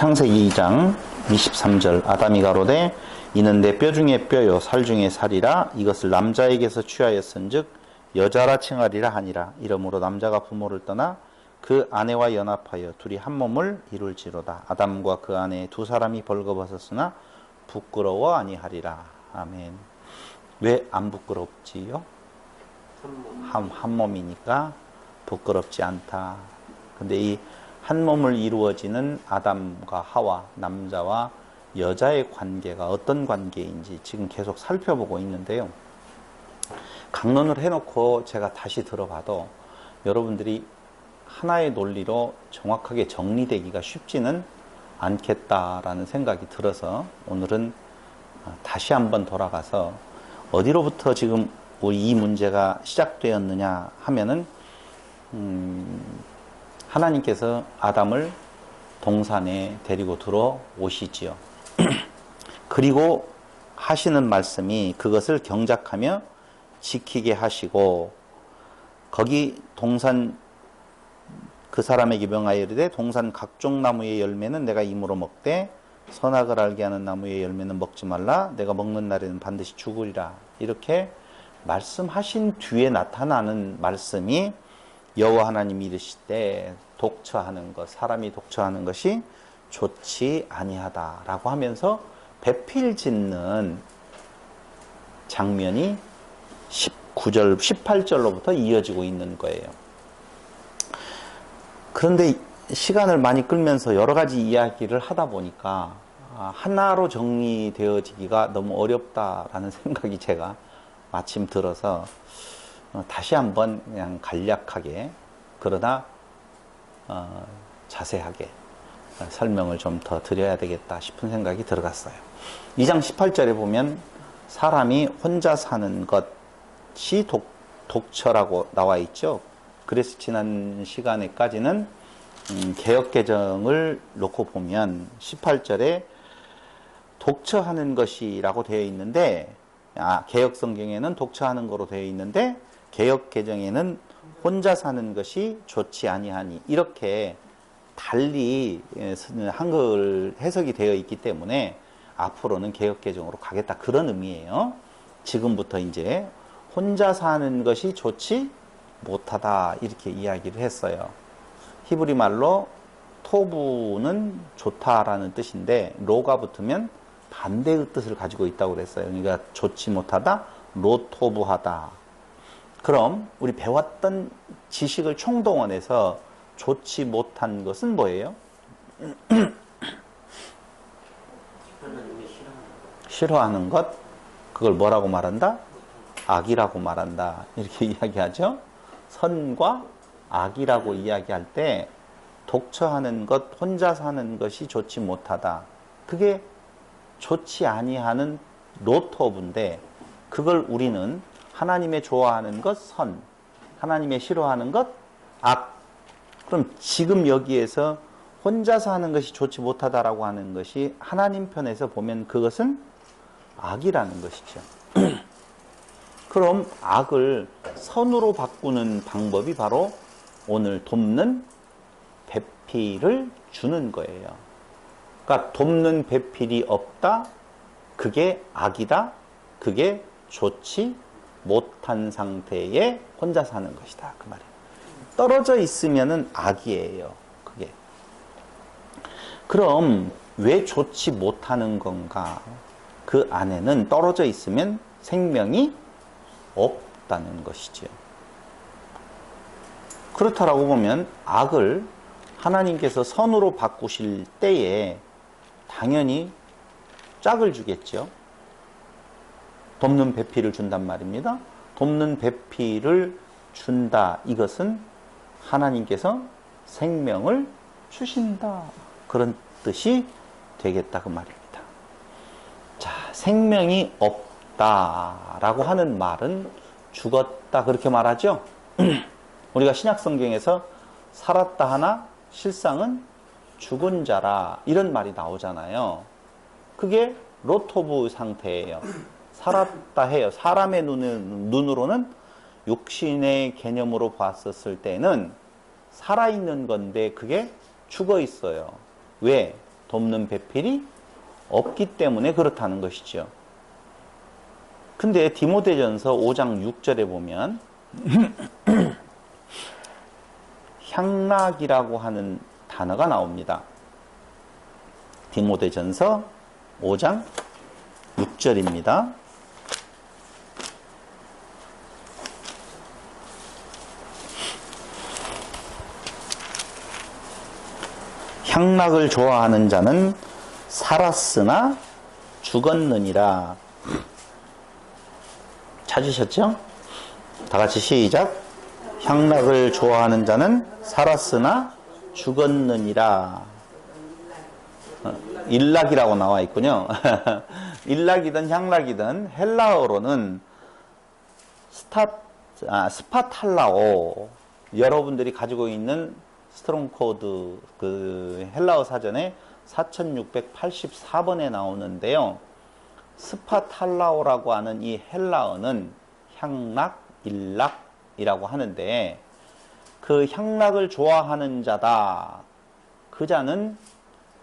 창세기 2장 23절 아담이 가로되 이는 내 뼈 중에 뼈요 살 중에 살이라 이것을 남자에게서 취하였은즉 여자라 칭하리라 하니라. 이러므로 남자가 부모를 떠나 그 아내와 연합하여 둘이 한 몸을 이룰지로다. 아담과 그 아내 두 사람이 벌거벗었으나 부끄러워 아니하리라. 아멘. 왜 안 부끄럽지요? 한 몸이니까 부끄럽지 않다. 근데 이 한 몸을 이루어지는 아담과 하와, 남자와 여자의 관계가 어떤 관계인지 지금 계속 살펴보고 있는데요. 강론을 해놓고 제가 다시 들어봐도 여러분들이 하나의 논리로 정확하게 정리되기가 쉽지는 않겠다라는 생각이 들어서 오늘은 다시 한번 돌아가서 어디로부터 지금 이 문제가 시작되었느냐 하면은 하나님께서 아담을 동산에 데리고 들어오시지요. 그리고 하시는 말씀이 그것을 경작하며 지키게 하시고 거기 동산 그 사람에게 명하여 이르되 동산 각종 나무의 열매는 내가 임으로 먹되 선악을 알게 하는 나무의 열매는 먹지 말라. 내가 먹는 날에는 반드시 죽으리라. 이렇게 말씀하신 뒤에 나타나는 말씀이 여호와 하나님이 이르시되 독처하는 것, 사람이 독처하는 것이 좋지 아니하다라고 하면서 배필 짓는 장면이 19절, 18절로부터 이어지고 있는 거예요. 그런데 시간을 많이 끌면서 여러 가지 이야기를 하다 보니까 하나로 정리되어지기가 너무 어렵다라는 생각이 제가 마침 들어서 다시 한번 그냥 간략하게 그러나 자세하게 설명을 좀 더 드려야 되겠다 싶은 생각이 들어갔어요. 2장 18절에 보면 사람이 혼자 사는 것이 독처라고 나와 있죠. 그래서 지난 시간에까지는 개역개정을 놓고 보면 18절에 독처하는 것이라고 되어 있는데 개역성경에는 독처하는 거로 되어 있는데 개역개정에는 혼자 사는 것이 좋지 아니하니 이렇게 달리 한글 해석이 되어 있기 때문에 앞으로는 개역개정으로 가겠다 그런 의미예요. 지금부터 이제 혼자 사는 것이 좋지 못하다 이렇게 이야기를 했어요. 히브리 말로 토부는 좋다라는 뜻인데 로가 붙으면 반대의 뜻을 가지고 있다고 그랬어요. 그러니까 좋지 못하다, 로토부하다. 그럼 우리 배웠던 지식을 총동원해서 좋지 못한 것은 뭐예요? 싫어하는 것, 그걸 뭐라고 말한다? 악이라고 말한다. 이렇게 이야기하죠. 선과 악이라고 이야기할 때 독처하는 것, 혼자 사는 것이 좋지 못하다. 그게 좋지 아니하는 로토브인데 그걸 우리는 하나님의 좋아하는 것 선, 하나님의 싫어하는 것 악. 그럼 지금 여기에서 혼자 사는 것이 좋지 못하다라고 하는 것이 하나님 편에서 보면 그것은 악이라는 것이죠. 그럼 악을 선으로 바꾸는 방법이 바로 오늘 돕는 배필을 주는 거예요. 그러니까 돕는 배필이 없다. 그게 악이다. 그게 좋지 못한 상태에 혼자 사는 것이다. 그 말이에요. 떨어져 있으면은 악이에요. 그게. 그럼 왜 좋지 못하는 건가? 그 안에는 떨어져 있으면 생명이 없다는 것이죠. 그렇다라고 보면 악을 하나님께서 선으로 바꾸실 때에 당연히 짝을 주겠죠. 돕는 배필을 준단 말입니다. 돕는 배필을 준다. 이것은 하나님께서 생명을 주신다. 그런 뜻이 되겠다. 그 말입니다. 자, 생명이 없다라고 하는 말은 죽었다. 그렇게 말하죠? 우리가 신약성경에서 살았다 하나 실상은 죽은 자라. 이런 말이 나오잖아요. 그게 로토브 상태예요. 살았다 해요. 사람의 눈으로는 육신의 개념으로 봤었을 때는 살아있는 건데 그게 죽어 있어요. 왜? 돕는 배필이 없기 때문에 그렇다는 것이죠. 근데 디모데전서 5장 6절에 보면 향락이라고 하는 단어가 나옵니다. 디모데전서 5장 6절입니다. 향락을 좋아하는 자는 살았으나 죽었느니라. 찾으셨죠? 다 같이 시작. 향락을 좋아하는 자는 살았으나 죽었느니라. 일락이라고 나와 있군요. 일락이든 향락이든 헬라어로는 스파탈라오. 여러분들이 가지고 있는 스트롱 코드 그 헬라어 사전에 4684번에 나오는데요. 스파탈라오라고 하는 이 헬라어는 향락, 일락이라고 하는데 그 향락을 좋아하는 자다. 그 자는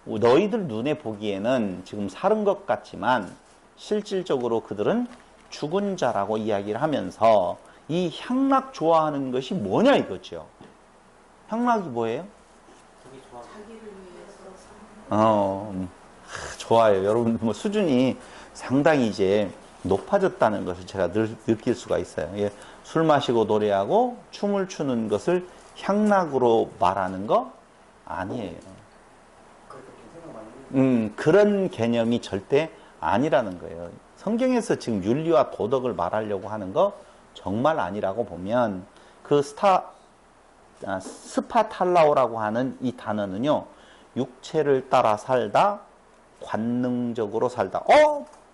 너희들 눈에 보기에는 지금 살은 것 같지만 실질적으로 그들은 죽은 자라고 이야기를 하면서 이 향락 좋아하는 것이 뭐냐 이거죠. 향락이 뭐예요? 좋아요. 여러분 뭐 수준이 상당히 이제 높아졌다는 것을 제가 늘 느낄 수가 있어요. 예, 술 마시고 노래하고 춤을 추는 것을 향락으로 말하는 거 아니에요. 그런 개념이 절대 아니라는 거예요. 성경에서 지금 윤리와 도덕을 말하려고 하는 거 정말 아니라고 보면 그 스파탈라오라고 하는 이 단어는요, 육체를 따라 살다, 관능적으로 살다.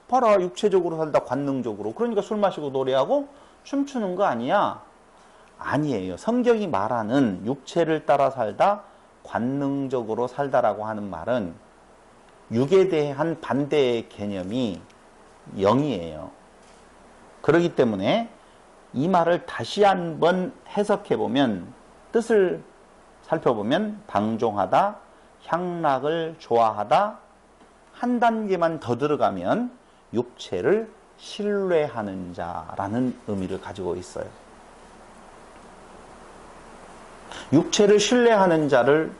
봐라, 육체적으로 살다, 관능적으로. 그러니까 술 마시고 노래하고 춤추는 거 아니야? 아니에요. 성경이 말하는 육체를 따라 살다, 관능적으로 살다라고 하는 말은 육에 대한 반대의 개념이 영이에요. 그렇기 때문에 이 말을 다시 한번 해석해보면, 뜻을 살펴보면 방종하다, 향락을 좋아하다, 한 단계만 더 들어가면 육체를 신뢰하는 자라는 의미를 가지고 있어요. 육체를 신뢰하는 자를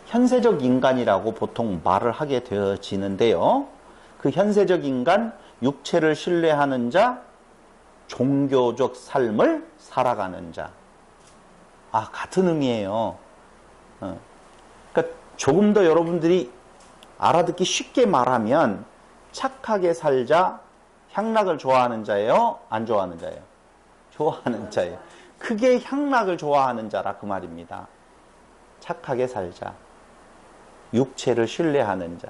현세적 인간이라고 보통 말을 하게 되어지는데요. 그 현세적 인간, 육체를 신뢰하는 자, 종교적 삶을 살아가는 자. 같은 의미예요. 그러니까 조금 더 여러분들이 알아듣기 쉽게 말하면 착하게 살자, 향락을 좋아하는 자예요? 안 좋아하는 자예요? 좋아하는 자예요. 그게 향락을 좋아하는 자라 그 말입니다. 착하게 살자. 육체를 신뢰하는 자.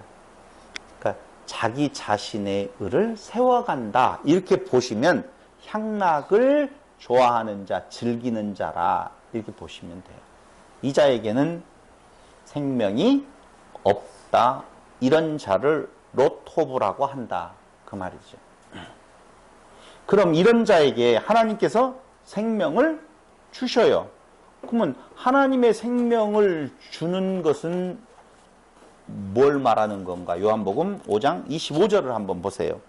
그러니까 자기 자신의 의를 세워간다. 이렇게 보시면 향락을 좋아하는 자, 즐기는 자라 이렇게 보시면 돼요. 이 자에게는 생명이 없다. 이런 자를 로토브라고 한다. 그 말이죠. 그럼 이런 자에게 하나님께서 생명을 주셔요. 그러면 하나님의 생명을 주는 것은 뭘 말하는 건가? 요한복음 5장 25절을 한번 보세요.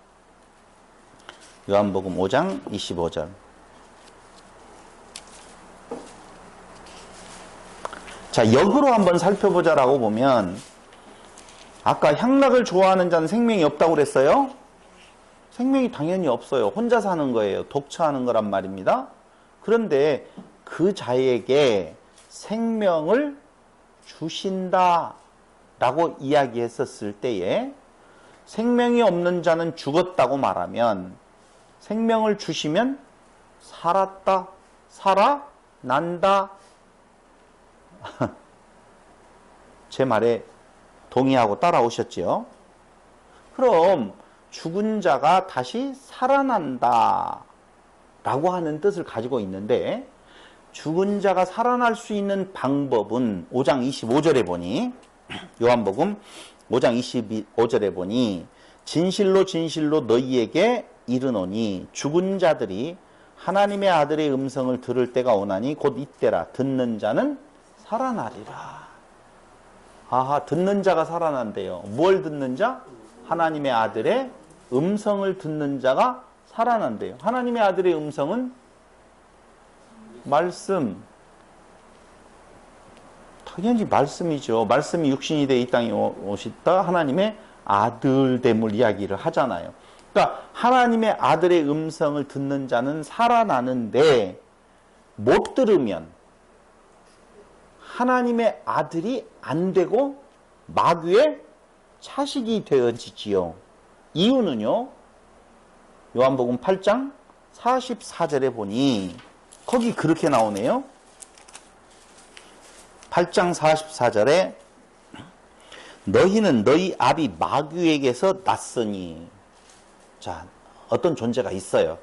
요한복음 5장 25절. 자, 역으로 한번 살펴보자라고 보면 아까 향락을 좋아하는 자는 생명이 없다고 그랬어요? 생명이 당연히 없어요. 혼자 사는 거예요. 독처하는 거란 말입니다. 그런데 그 자에게 생명을 주신다 라고 이야기했었을 때에 생명이 없는 자는 죽었다고 말하면 생명을 주시면 살았다, 살아난다. 제 말에 동의하고 따라오셨지요? 그럼 죽은 자가 다시 살아난다 라고 하는 뜻을 가지고 있는데 죽은 자가 살아날 수 있는 방법은 5장 25절에 보니 요한복음 5장 25절에 보니 진실로 진실로 너희에게 이르노니 죽은 자들이 하나님의 아들의 음성을 들을 때가 오나니 곧 이때라 듣는 자는 살아나리라. 아하, 듣는 자가 살아난대요. 뭘 듣는 자? 하나님의 아들의 음성을 듣는 자가 살아난대요. 하나님의 아들의 음성은 말씀. 당연히 말씀이죠. 말씀이 육신이 돼 이 땅에 오셨다 하나님의 아들됨을 이야기를 하잖아요. 그러니까 하나님의 아들의 음성을 듣는 자는 살아나는데 못 들으면 하나님의 아들이 안 되고 마귀의 자식이 되어지지요. 이유는요. 요한복음 8장 44절에 보니 거기 그렇게 나오네요. 8장 44절에 너희는 너희 아비 마귀에게서 났으니. 자, 어떤 존재가 있어요.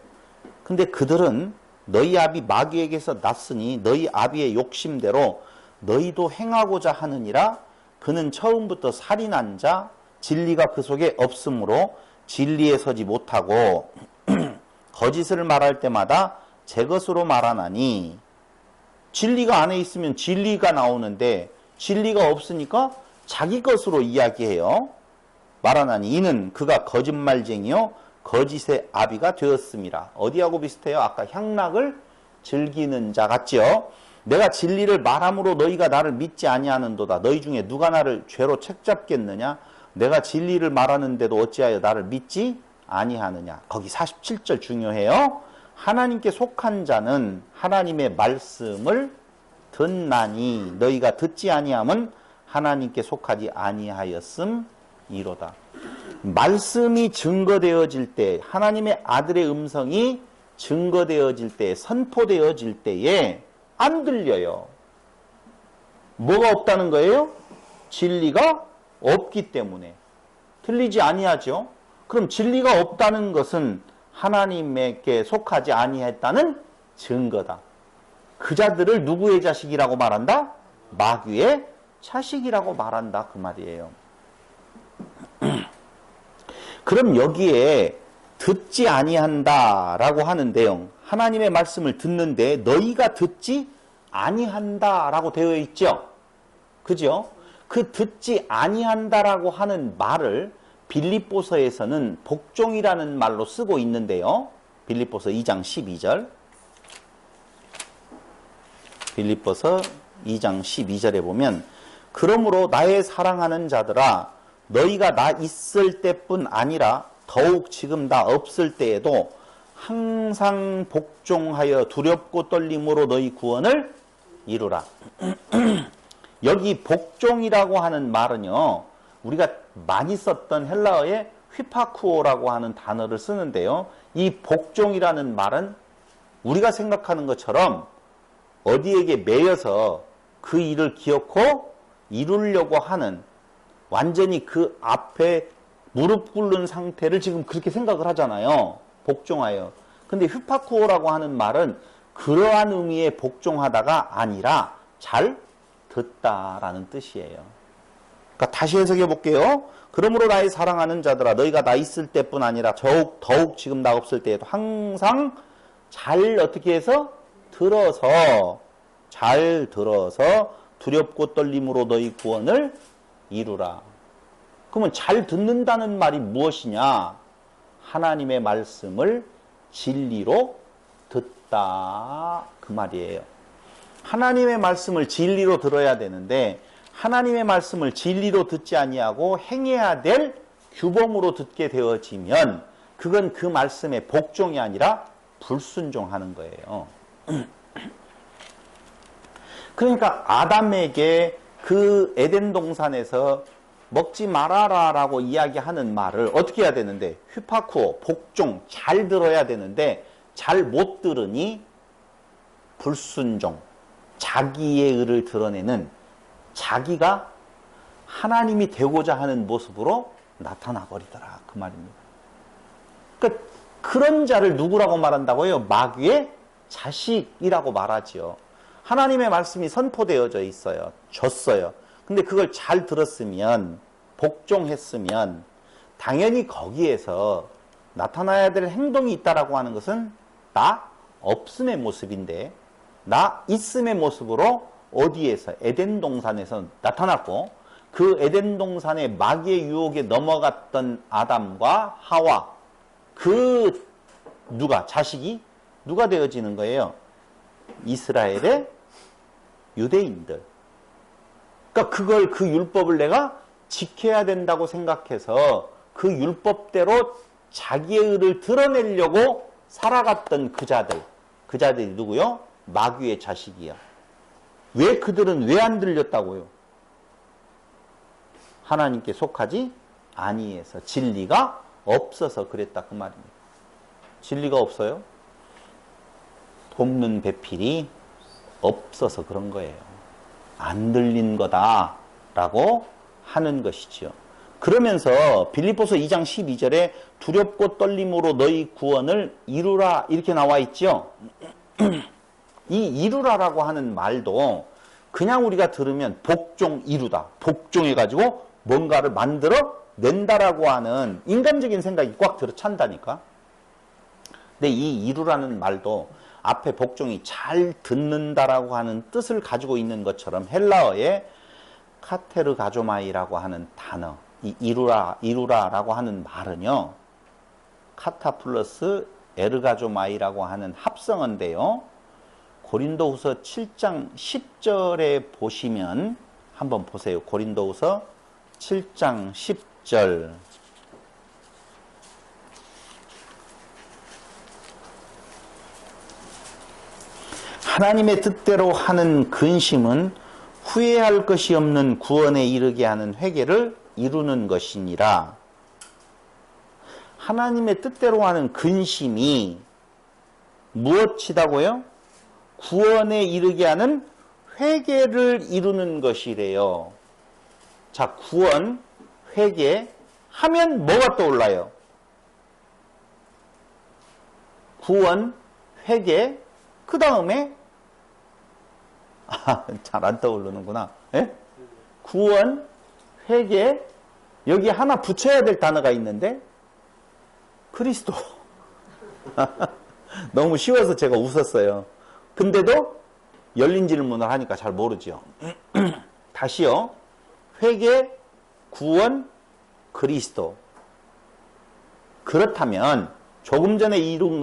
근데 그들은 너희 아비 마귀에게서 났으니 너희 아비의 욕심대로 너희도 행하고자 하느니라. 그는 처음부터 살인한 자, 진리가 그 속에 없으므로 진리에 서지 못하고 거짓을 말할 때마다 제 것으로 말하나니. 진리가 안에 있으면 진리가 나오는데 진리가 없으니까 자기 것으로 이야기해요. 말하나니 이는 그가 거짓말쟁이요 거짓의 아비가 되었습니다. 어디하고 비슷해요? 아까 향락을 즐기는 자 같죠? 내가 진리를 말함으로 너희가 나를 믿지 아니하는도다. 너희 중에 누가 나를 죄로 책잡겠느냐? 내가 진리를 말하는데도 어찌하여 나를 믿지 아니하느냐? 거기 47절 중요해요. 하나님께 속한 자는 하나님의 말씀을 듣나니 너희가 듣지 아니함은 하나님께 속하지 아니하였음이로다. 말씀이 증거되어질 때, 하나님의 아들의 음성이 증거되어질 때, 선포되어질 때에 안 들려요. 뭐가 없다는 거예요? 진리가 없기 때문에. 들리지 아니하죠. 그럼 진리가 없다는 것은 하나님께 속하지 아니했다는 증거다. 그 자들을 누구의 자식이라고 말한다? 마귀의 자식이라고 말한다. 그 말이에요. 그럼 여기에 듣지 아니한다라고 하는 내용, 하나님의 말씀을 듣는데 너희가 듣지 아니한다라고 되어 있죠. 그죠? 그 듣지 아니한다라고 하는 말을 빌립보서에서는 복종이라는 말로 쓰고 있는데요. 빌립보서 2장 12절. 빌립보서 2장 12절에 보면 그러므로 나의 사랑하는 자들아 너희가 나 있을 때뿐 아니라 더욱 지금 나 없을 때에도 항상 복종하여 두렵고 떨림으로 너희 구원을 이루라. 여기 복종이라고 하는 말은요. 우리가 많이 썼던 헬라어의 휘파쿠오라고 하는 단어를 쓰는데요. 이 복종이라는 말은 우리가 생각하는 것처럼 어디에게 매여서 그 일을 기어코 이루려고 하는 완전히 그 앞에 무릎 꿇는 상태를 지금 그렇게 생각을 하잖아요. 복종하여. 근데 휘파쿠오라고 하는 말은 그러한 의미의 복종하다가 아니라 잘 듣다라는 뜻이에요. 그러니까 다시 해석해 볼게요. 그러므로 나의 사랑하는 자들아 너희가 나 있을 때뿐 아니라 더욱 지금 나 없을 때에도 항상 잘 어떻게 해서 잘 들어서 두렵고 떨림으로 너희 구원을 이루라. 그러면 잘 듣는다는 말이 무엇이냐? 하나님의 말씀을 진리로 듣다 그 말이에요. 하나님의 말씀을 진리로 들어야 되는데 하나님의 말씀을 진리로 듣지 아니하고 행해야 될 규범으로 듣게 되어지면 그건 그 말씀의 복종이 아니라 불순종하는 거예요. 그러니까 아담에게 그 에덴 동산에서 먹지 말아라 라고 이야기하는 말을 어떻게 해야 되는데 휘파쿠오, 복종, 잘 들어야 되는데 잘 못 들으니 불순종, 자기의 의를 드러내는 자기가 하나님이 되고자 하는 모습으로 나타나 버리더라 그 말입니다. 그러니까 그런 자를 누구라고 말한다고요? 마귀의 자식이라고 말하지요. 하나님의 말씀이 선포되어져 있어요. 줬어요. 근데 그걸 잘 들었으면 복종했으면 당연히 거기에서 나타나야 될 행동이 있다라고 하는 것은 나 없음의 모습인데 나 있음의 모습으로 어디에서 에덴 동산에서 나타났고 그 에덴 동산의 마귀의 유혹에 넘어갔던 아담과 하와, 그 자식이 누가 되어지는 거예요? 이스라엘의 유대인들. 그러니까 그 율법을 내가 지켜야 된다고 생각해서 그 율법대로 자기의 의를 드러내려고 살아갔던 그자들이 누구요? 마귀의 자식이야. 왜 그들은 왜 안 들렸다고요? 하나님께 속하지 아니해서, 진리가 없어서 그랬다 그 말입니다. 진리가 없어요? 돕는 배필이 없어서 그런 거예요. 안 들린 거다라고 하는 것이지요. 그러면서 빌립보서 2장 12절에 두렵고 떨림으로 너희 구원을 이루라 이렇게 나와 있죠. 이 이루라라고 하는 말도 그냥 우리가 들으면 복종 이루다, 복종해가지고 뭔가를 만들어 낸다라고 하는 인간적인 생각이 꽉 들어찬다니까. 근데 이 이루라는 말도 앞에 복종이 잘 듣는다라고 하는 뜻을 가지고 있는 것처럼 헬라어의 카테르가조마이라고 하는 단어, 이 이루라라고 하는 말은요, 카타 플러스 에르가조마이라고 하는 합성어인데요. 고린도후서 7장 10절에 보시면 한번 보세요. 고린도후서 7장 10절. 하나님의 뜻대로 하는 근심은 후회할 것이 없는 구원에 이르게 하는 회개를 이루는 것이니라. 하나님의 뜻대로 하는 근심이 무엇이다고요? 구원에 이르게 하는 회개를 이루는 것이래요. 자, 구원, 회개 하면 뭐가 떠올라요? 구원, 회개, 그 다음에 잘 안 떠오르는구나. 예? 구원, 회개, 여기 하나 붙여야 될 단어가 있는데 그리스도. 너무 쉬워서 제가 웃었어요. 근데도 열린 질문을 하니까 잘 모르죠. 다시요. 회개, 구원, 그리스도. 그렇다면 조금 전에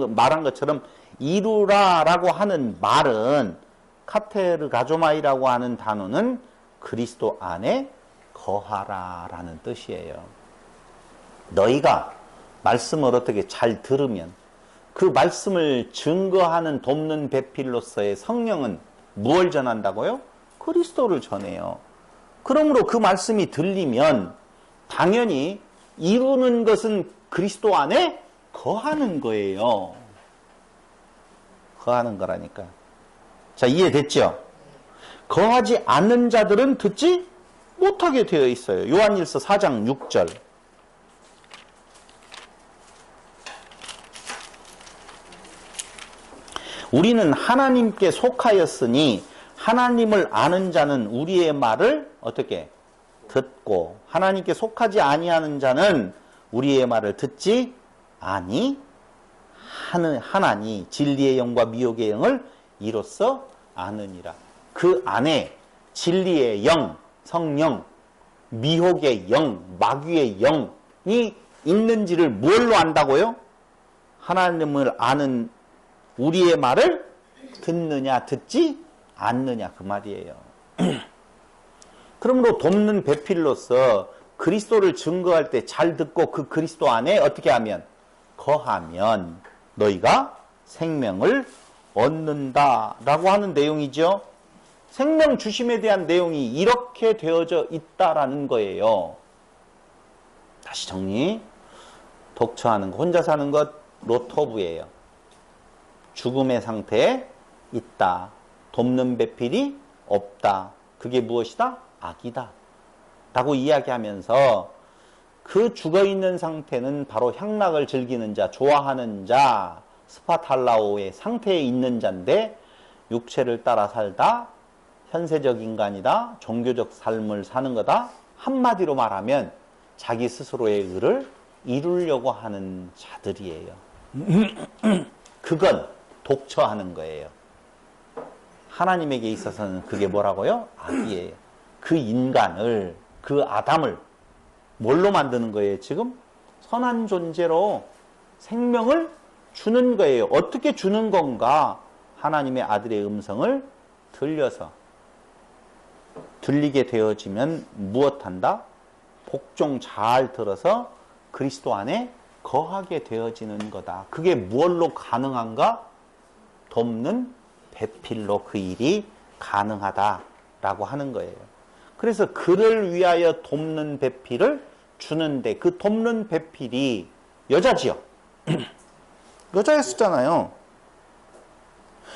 말한 것처럼 이루라라고 하는 말은 카테르가조마이라고 하는 단어는 그리스도 안에 거하라라는 뜻이에요. 너희가 말씀을 어떻게 잘 들으면 그 말씀을 증거하는 돕는 배필로서의 성령은 무엇을 전한다고요? 그리스도를 전해요. 그러므로 그 말씀이 들리면 당연히 이루는 것은 그리스도 안에 거하는 거예요. 거하는 거라니까. 자, 이해됐죠? 거하지 않는 자들은 듣지 못하게 되어 있어요. 요한일서 4장 6절. 우리는 하나님께 속하였으니 하나님을 아는 자는 우리의 말을 어떻게 듣고 하나님께 속하지 아니하는 자는 우리의 말을 듣지 아니하나니 진리의 영과 미혹의 영을 이로써 아느니라. 그 안에 진리의 영, 성령, 미혹의 영, 마귀의 영이 있는지를 뭘로 안다고요? 하나님을 아는 우리의 말을 듣느냐 듣지 않느냐 그 말이에요. 그러므로 돕는 배필로서 그리스도를 증거할 때 잘 듣고 그 그리스도 안에 어떻게 하면 거하면 너희가 생명을 얻는다라고 하는 내용이죠. 생명 주심에 대한 내용이 이렇게 되어져 있다라는 거예요. 다시 정리. 독처하는 것, 혼자 사는 것 로토브예요. 죽음의 상태에 있다. 돕는 배필이 없다. 그게 무엇이다? 악이다. 라고 이야기하면서 그 죽어있는 상태는 바로 향락을 즐기는 자, 좋아하는 자, 스파탈라오의 상태에 있는 자인데 육체를 따라 살다, 현세적 인간이다, 종교적 삶을 사는 거다. 한마디로 말하면 자기 스스로의 의를 이루려고 하는 자들이에요. 그건 독처하는 거예요. 하나님에게 있어서는 그게 뭐라고요? 악이에요. 그 인간을 그 아담을 뭘로 만드는 거예요? 지금 선한 존재로 생명을 주는 거예요. 어떻게 주는 건가? 하나님의 아들의 음성을 들려서. 들리게 되어지면 무엇한다? 복종 잘 들어서 그리스도 안에 거하게 되어지는 거다. 그게 무엇로 가능한가? 돕는 배필로 그 일이 가능하다라고 하는 거예요. 그래서 그를 위하여 돕는 배필을 주는데 그 돕는 배필이 여자지요. 여자였었잖아요.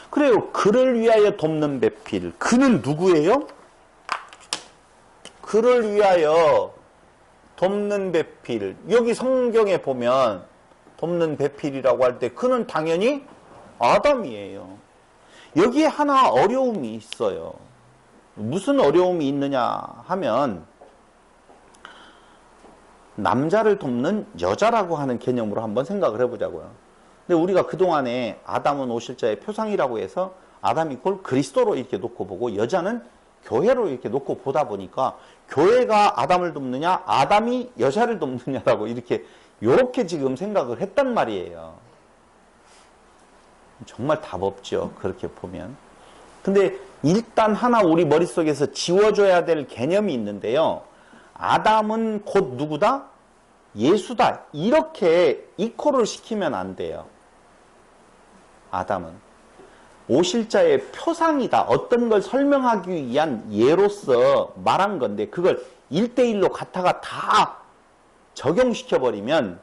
그래요. 그를 위하여 돕는 배필. 그는 누구예요? 그를 위하여 돕는 배필. 여기 성경에 보면 돕는 배필이라고 할 때 그는 당연히 아담이에요. 여기에 하나 어려움이 있어요. 무슨 어려움이 있느냐 하면 남자를 돕는 여자라고 하는 개념으로 한번 생각을 해보자고요. 근데 우리가 그동안에 아담은 오실자의 표상이라고 해서 아담이 꼴 그리스도로 이렇게 놓고 보고 여자는 교회로 이렇게 놓고 보다 보니까 교회가 아담을 돕느냐 아담이 여자를 돕느냐라고 이렇게 지금 생각을 했단 말이에요. 정말 답 없죠. 그렇게 보면. 근데 일단 하나 우리 머릿속에서 지워줘야 될 개념이 있는데요. 아담은 곧 누구다? 예수다. 이렇게 이코를 시키면 안 돼요. 아담은 오실자의 표상이다. 어떤 걸 설명하기 위한 예로서 말한 건데 그걸 1대1로 갖다가 다 적용시켜버리면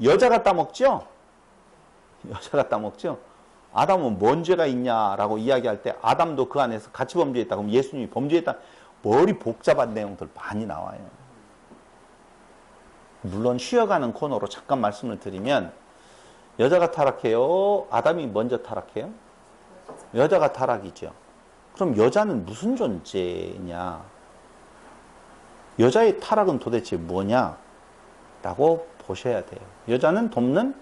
여자가 따먹죠? 여자가 따먹죠? 아담은 뭔 죄가 있냐라고 이야기할 때 아담도 그 안에서 같이 범죄했다. 그럼 예수님이 범죄했다. 머리 복잡한 내용들 많이 나와요. 물론 쉬어가는 코너로 잠깐 말씀을 드리면 여자가 타락해요? 아담이 먼저 타락해요? 여자가 타락이죠. 그럼 여자는 무슨 존재냐? 여자의 타락은 도대체 뭐냐? 라고 보셔야 돼요. 여자는 돕는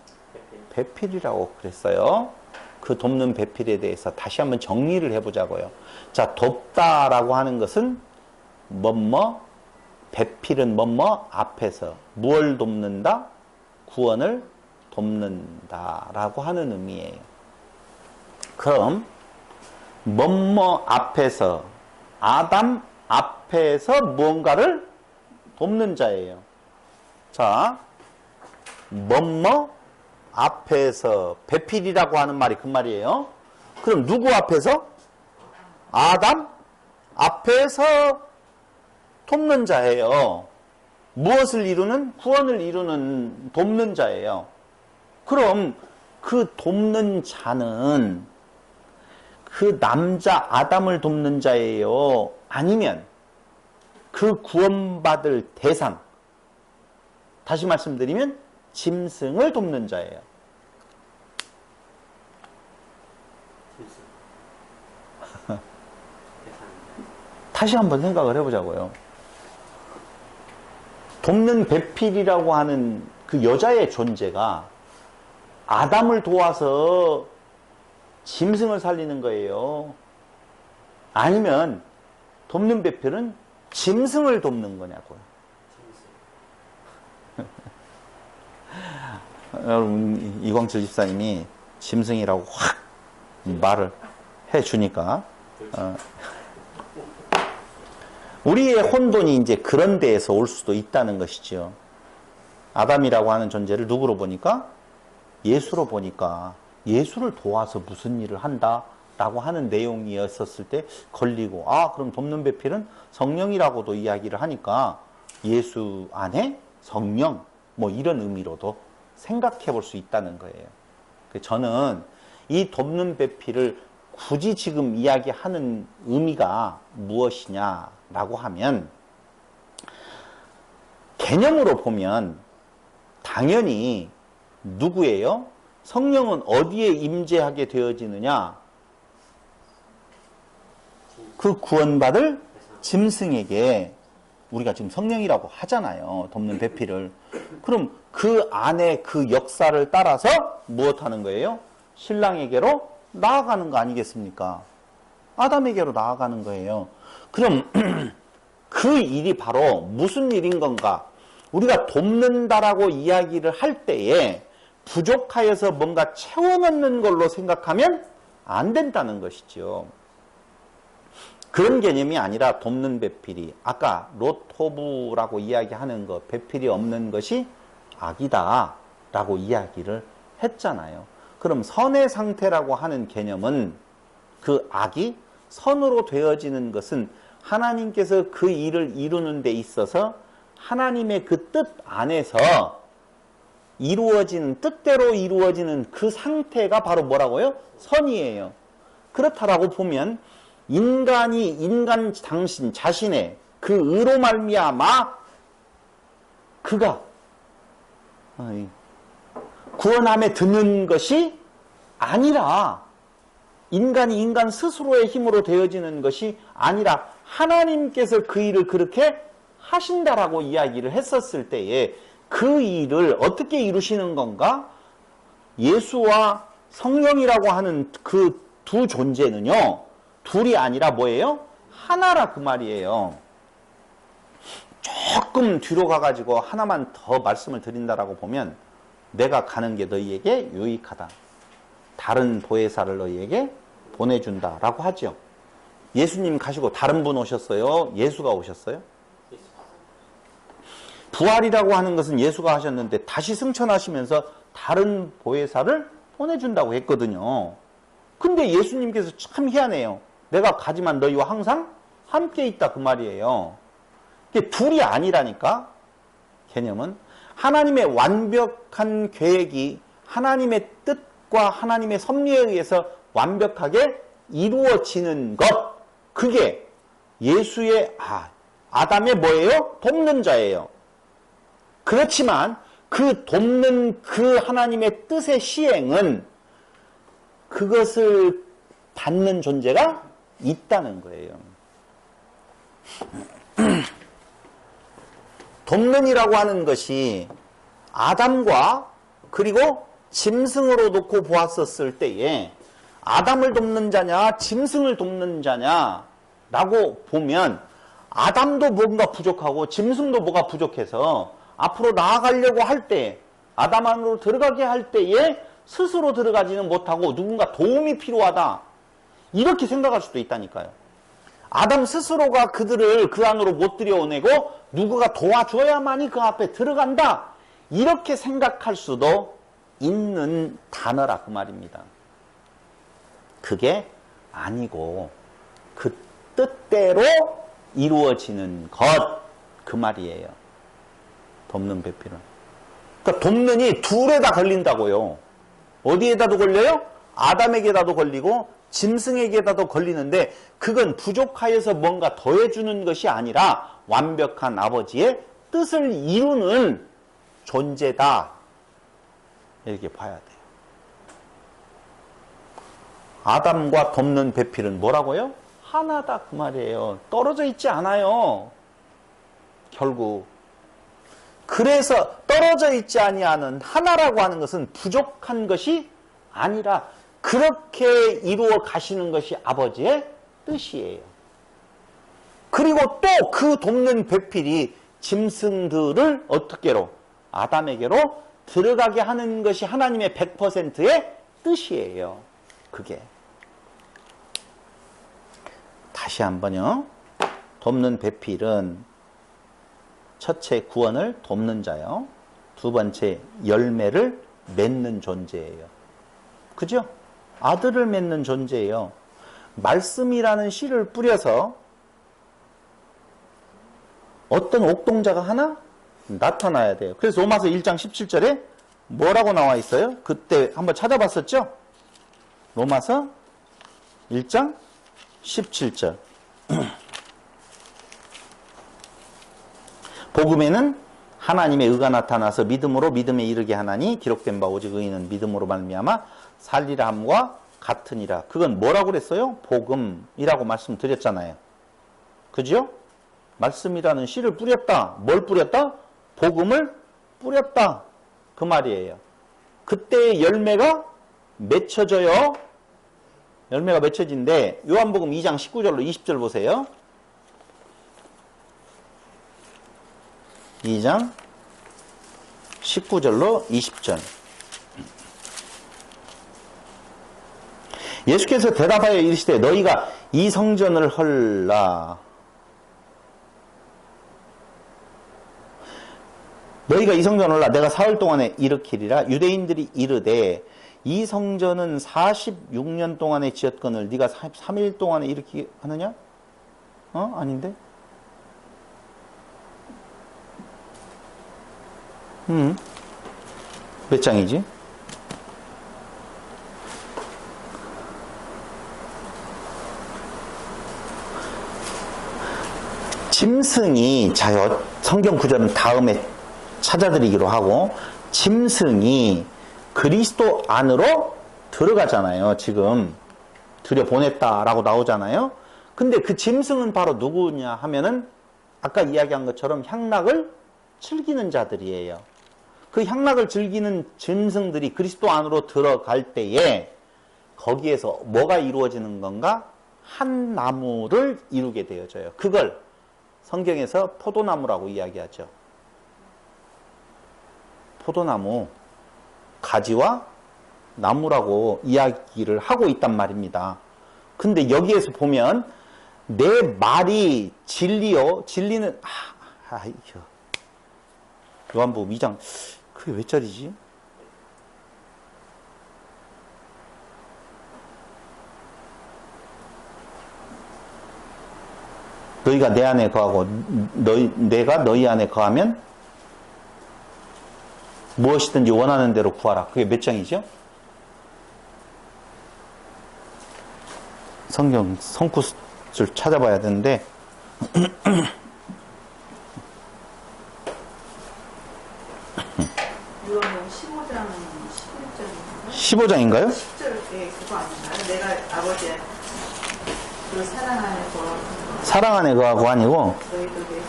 배필이라고 그랬어요. 그 돕는 배필에 대해서 다시 한번 정리를 해보자고요. 자, 돕다라고 하는 것은 뭐뭐, 배필은 뭐뭐 앞에서 무엇을 돕는다? 구원을 돕는다라고 하는 의미예요. 그럼 뭐뭐 앞에서 아담 앞에서 무언가를 돕는 자예요. 자, 뭐뭐 앞에서 배필이라고 하는 말이 그 말이에요. 그럼 누구 앞에서? 아담 앞에서 돕는 자예요. 무엇을 이루는? 구원을 이루는 돕는 자예요. 그럼 그 돕는 자는 그 남자 아담을 돕는 자예요? 아니면 그 구원받을 대상, 다시 말씀드리면 짐승을 돕는 자예요. 다시 한번 생각을 해보자고요. 돕는 배필이라고 하는 그 여자의 존재가 아담을 도와서 짐승을 살리는 거예요? 아니면 돕는 배필은 짐승을 돕는 거냐고요. 여러분, 이광철 집사님이 짐승이라고 확 말을 해주니까 우리의 혼돈이 이제 그런 데에서 올 수도 있다는 것이죠. 아담이라고 하는 존재를 누구로 보니까? 예수로 보니까 예수를 도와서 무슨 일을 한다 라고 하는 내용이었을 때 걸리고, 그럼 돕는 배필은 성령이라고도 이야기를 하니까 예수 안에 성령 뭐 이런 의미로도 생각해 볼 수 있다는 거예요. 저는 이 돕는 배필을 굳이 지금 이야기하는 의미가 무엇이냐라고 하면, 개념으로 보면 당연히 누구예요? 성령은 어디에 임재하게 되어지느냐? 그 구원받을 짐승에게. 우리가 지금 성령이라고 하잖아요. 돕는 배필을. 그럼 그 안에 그 역사를 따라서 무엇하는 거예요? 신랑에게로 나아가는 거 아니겠습니까? 아담에게로 나아가는 거예요. 그럼 그 일이 바로 무슨 일인 건가? 우리가 돕는다라고 이야기를 할 때에 부족하여서 뭔가 채워넣는 걸로 생각하면 안 된다는 것이죠. 그런 개념이 아니라 돕는 배필이 아까 로토부라고 이야기하는 것, 배필이 없는 것이 악이다 라고 이야기를 했잖아요. 그럼 선의 상태라고 하는 개념은 그 악이 선으로 되어지는 것은 하나님께서 그 일을 이루는 데 있어서 하나님의 그 뜻 안에서 이루어지는, 뜻대로 이루어지는 그 상태가 바로 뭐라고요? 선이에요. 그렇다라고 보면 인간 당신 자신의 그 의로 말미암아 그가 구원함에 드는 것이 아니라 인간이 인간 스스로의 힘으로 되어지는 것이 아니라 하나님께서 그 일을 그렇게 하신다라고 이야기를 했었을 때에 그 일을 어떻게 이루시는 건가? 예수와 성령이라고 하는 그 두 존재는요, 둘이 아니라 뭐예요? 하나라 그 말이에요. 조금 뒤로 가가지고 하나만 더 말씀을 드린다라고 보면 내가 가는 게 너희에게 유익하다. 다른 보혜사를 너희에게 보내준다라고 하죠. 예수님 가시고 다른 분 오셨어요? 예수가 오셨어요? 부활이라고 하는 것은 예수가 하셨는데 다시 승천하시면서 다른 보혜사를 보내준다고 했거든요. 근데 예수님께서 참 희한해요. 내가 가지만 너희와 항상 함께 있다 그 말이에요. 이게 둘이 아니라니까. 개념은 하나님의 완벽한 계획이 하나님의 뜻과 하나님의 섭리에 의해서 완벽하게 이루어지는 것, 그게 예수의 아담의 뭐예요? 돕는 자예요. 그렇지만 그 돕는 그 하나님의 뜻의 시행은 그것을 받는 존재가 있다는 거예요. 돕는이라고 하는 것이 아담과 그리고 짐승으로 놓고 보았었을 때에 아담을 돕는 자냐 짐승을 돕는 자냐라고 보면 아담도 뭔가 부족하고 짐승도 뭐가 부족해서 앞으로 나아가려고 할 때 아담 안으로 들어가게 할 때에 스스로 들어가지는 못하고 누군가 도움이 필요하다 이렇게 생각할 수도 있다니까요. 아담 스스로가 그들을 그 안으로 못 들여오내고 누구가 도와줘야만이 그 앞에 들어간다 이렇게 생각할 수도 있는 단어라 그 말입니다. 그게 아니고 그 뜻대로 이루어지는 것 그 말이에요. 돕는 배필은. 그러니까 돕는이 둘에다 걸린다고요. 어디에다도 걸려요? 아담에게다도 걸리고 짐승에게다도 걸리는데 그건 부족하여서 뭔가 더해주는 것이 아니라 완벽한 아버지의 뜻을 이루는 존재다. 이렇게 봐야 돼요. 아담과 돕는 배필은 뭐라고요? 하나다 그 말이에요. 떨어져 있지 않아요. 결국. 그래서 떨어져 있지 아니하는 하나라고 하는 것은 부족한 것이 아니라 그렇게 이루어 가시는 것이 아버지의 뜻이에요. 그리고 또 그 돕는 배필이 짐승들을 어떻게로? 아담에게로 들어가게 하는 것이 하나님의 100%의 뜻이에요. 그게. 다시 한번요. 돕는 배필은 첫째 구원을 돕는 자요. 두 번째 열매를 맺는 존재예요. 그죠? 아들을 맺는 존재예요. 말씀이라는 씨를 뿌려서 어떤 옥동자가 하나 나타나야 돼요. 그래서 로마서 1장 17절에 뭐라고 나와 있어요? 그때 한번 찾아봤었죠? 로마서 1장 17절. 복음에는 하나님의 의가 나타나서 믿음으로 믿음에 이르게 하나니 기록된 바 오직 의인은 믿음으로 말미암아 살리라 함과 같으니라. 그건 뭐라고 그랬어요? 복음이라고 말씀드렸잖아요. 그죠? 말씀이라는 씨를 뿌렸다. 뭘 뿌렸다? 복음을 뿌렸다. 그 말이에요. 그때의 열매가 맺혀져요. 열매가 맺혀진데 요한복음 2장 19절로 20절 보세요. 2장 19절로 20절. 예수께서 대답하여 이르시되 너희가 이 성전을 헐라. 너희가 이 성전을 헐라. 내가 사흘 동안에 일으키리라. 유대인들이 이르되 이 성전은 46년 동안에 지었거늘 네가 3일 동안에 일으키게 하느냐? 아닌데? 몇 장이지? 짐승이, 자요, 성경 구절은 다음에 찾아드리기로 하고, 짐승이 그리스도 안으로 들어가잖아요. 지금 들여보냈다라고 나오잖아요. 근데 그 짐승은 바로 누구냐 하면은 아까 이야기한 것처럼 향락을 즐기는 자들이에요. 그 향락을 즐기는 짐승들이 그리스도 안으로 들어갈 때에 거기에서 뭐가 이루어지는 건가? 한 나무를 이루게 되어져요. 그걸 성경에서 포도나무라고 이야기하죠. 포도나무, 가지와 나무라고 이야기를 하고 있단 말입니다. 근데 여기에서 보면 내 말이 진리요, 진리는 요한복음 2장 그게 몇 절이지? 너희가 내 안에 거하고 내가 너희 안에 거하면 무엇이든지 원하는 대로 구하라. 그게 몇 장이죠? 성경 성구를 찾아봐야 되는데 이거 15장 11절인가요? 15장인가요? 10절, 그거 아닌가요? 내가 아버지의 그 사랑 안에 거하고 사랑 안에 거하고 아니고 너희도 내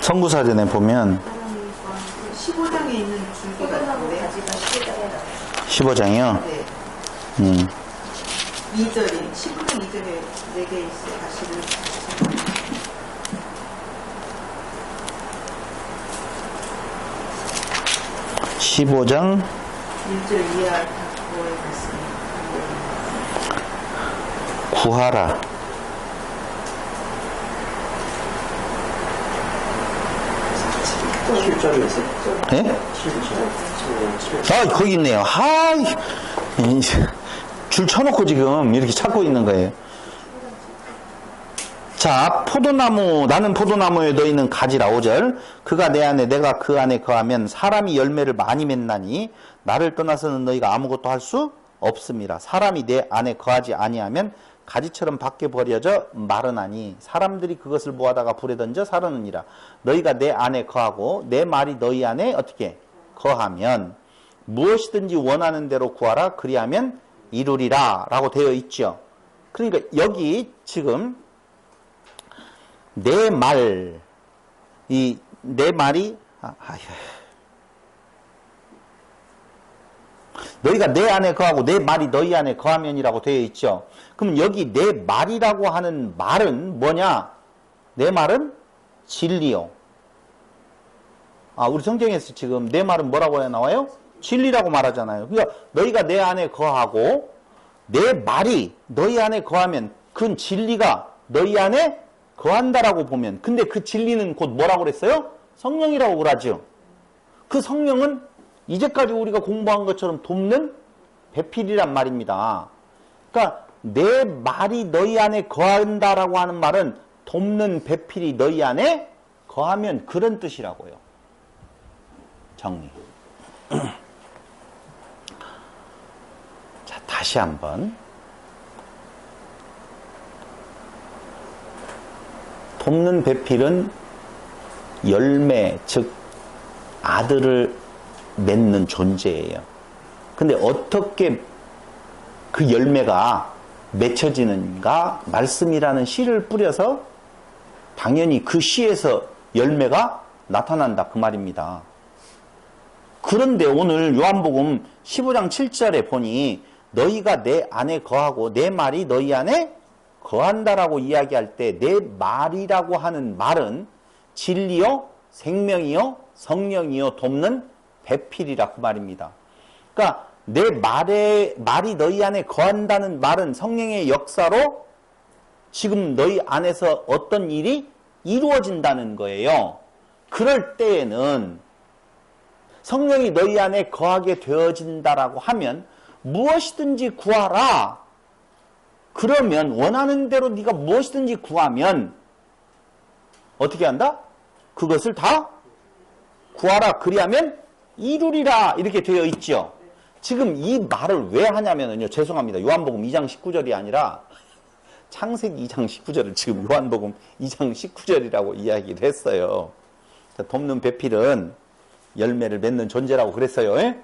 성구사전에 보면 15장에 있는 줄기가 있는데 15장이요? 네. 2절이 15장 2절에 4개 있어요. 가시를 15장 1절 이하 9에 갔습니다. 구하라. 예? 거기 있네요. 줄 쳐놓고 지금 이렇게 찾고 있는 거예요. 자, 포도나무, 나는 포도나무에 너희는 가지라. 5절. 그가 내 안에, 내가 그 안에 거하면 사람이 열매를 많이 맺나니 나를 떠나서는 너희가 아무것도 할 수 없습니다. 사람이 내 안에 거하지 아니하면 가지처럼 밖에 버려져 마르나니 사람들이 그것을 모아다가 불에 던져 사르느니라. 너희가 내 안에 거하고 내 말이 너희 안에 어떻게 거하면 무엇이든지 원하는 대로 구하라. 그리하면 이루리라 라고 되어 있죠. 그러니까 여기 지금 내 말, 내 말이 너희가 내 안에 거하고 내 말이 너희 안에 거하면이라고 되어 있죠. 그럼 여기 내 말이라고 하는 말은 뭐냐? 내 말은 진리요. 우리 성경에서 지금 내 말은 뭐라고 나와요? 진리라고 말하잖아요. 그러니까 너희가 내 안에 거하고 내 말이 너희 안에 거하면 그건 진리가 너희 안에 거한다라고 보면, 근데 그 진리는 곧 뭐라고 그랬어요? 성령이라고 그러죠. 그 성령은 이제까지 우리가 공부한 것처럼 돕는 배필이란 말입니다. 그러니까 내 말이 너희 안에 거한다라고 하는 말은 돕는 배필이 너희 안에 거하면 그런 뜻이라고요. 정리. 자, 다시 한번. 돕는 배필은 열매, 즉 아들을 맺는 존재예요. 근데 어떻게 그 열매가 맺혀지는가? 말씀이라는 씨를 뿌려서 당연히 그 씨에서 열매가 나타난다 그 말입니다. 그런데 오늘 요한복음 15장 7절에 보니 너희가 내 안에 거하고 내 말이 너희 안에 거한다라고 이야기할 때 내 말이라고 하는 말은 진리요, 생명이요, 성령이요 돕는 배필이라 그 말입니다. 그러니까 내 말이 너희 안에 거한다는 말은 성령의 역사로 지금 너희 안에서 어떤 일이 이루어진다는 거예요. 그럴 때에는 성령이 너희 안에 거하게 되어진다라고 하면 무엇이든지 구하라. 그러면 원하는 대로 네가 무엇이든지 구하면 어떻게 한다? 그것을 다 구하라. 그리하면 이루리라. 이렇게 되어 있죠. 지금 이 말을 왜 하냐면요. 죄송합니다. 요한복음 2장 19절이 아니라 창세기 2장 19절을 지금 요한복음 2장 19절이라고 이야기를 했어요. 돕는 배필은 열매를 맺는 존재라고 그랬어요. 예?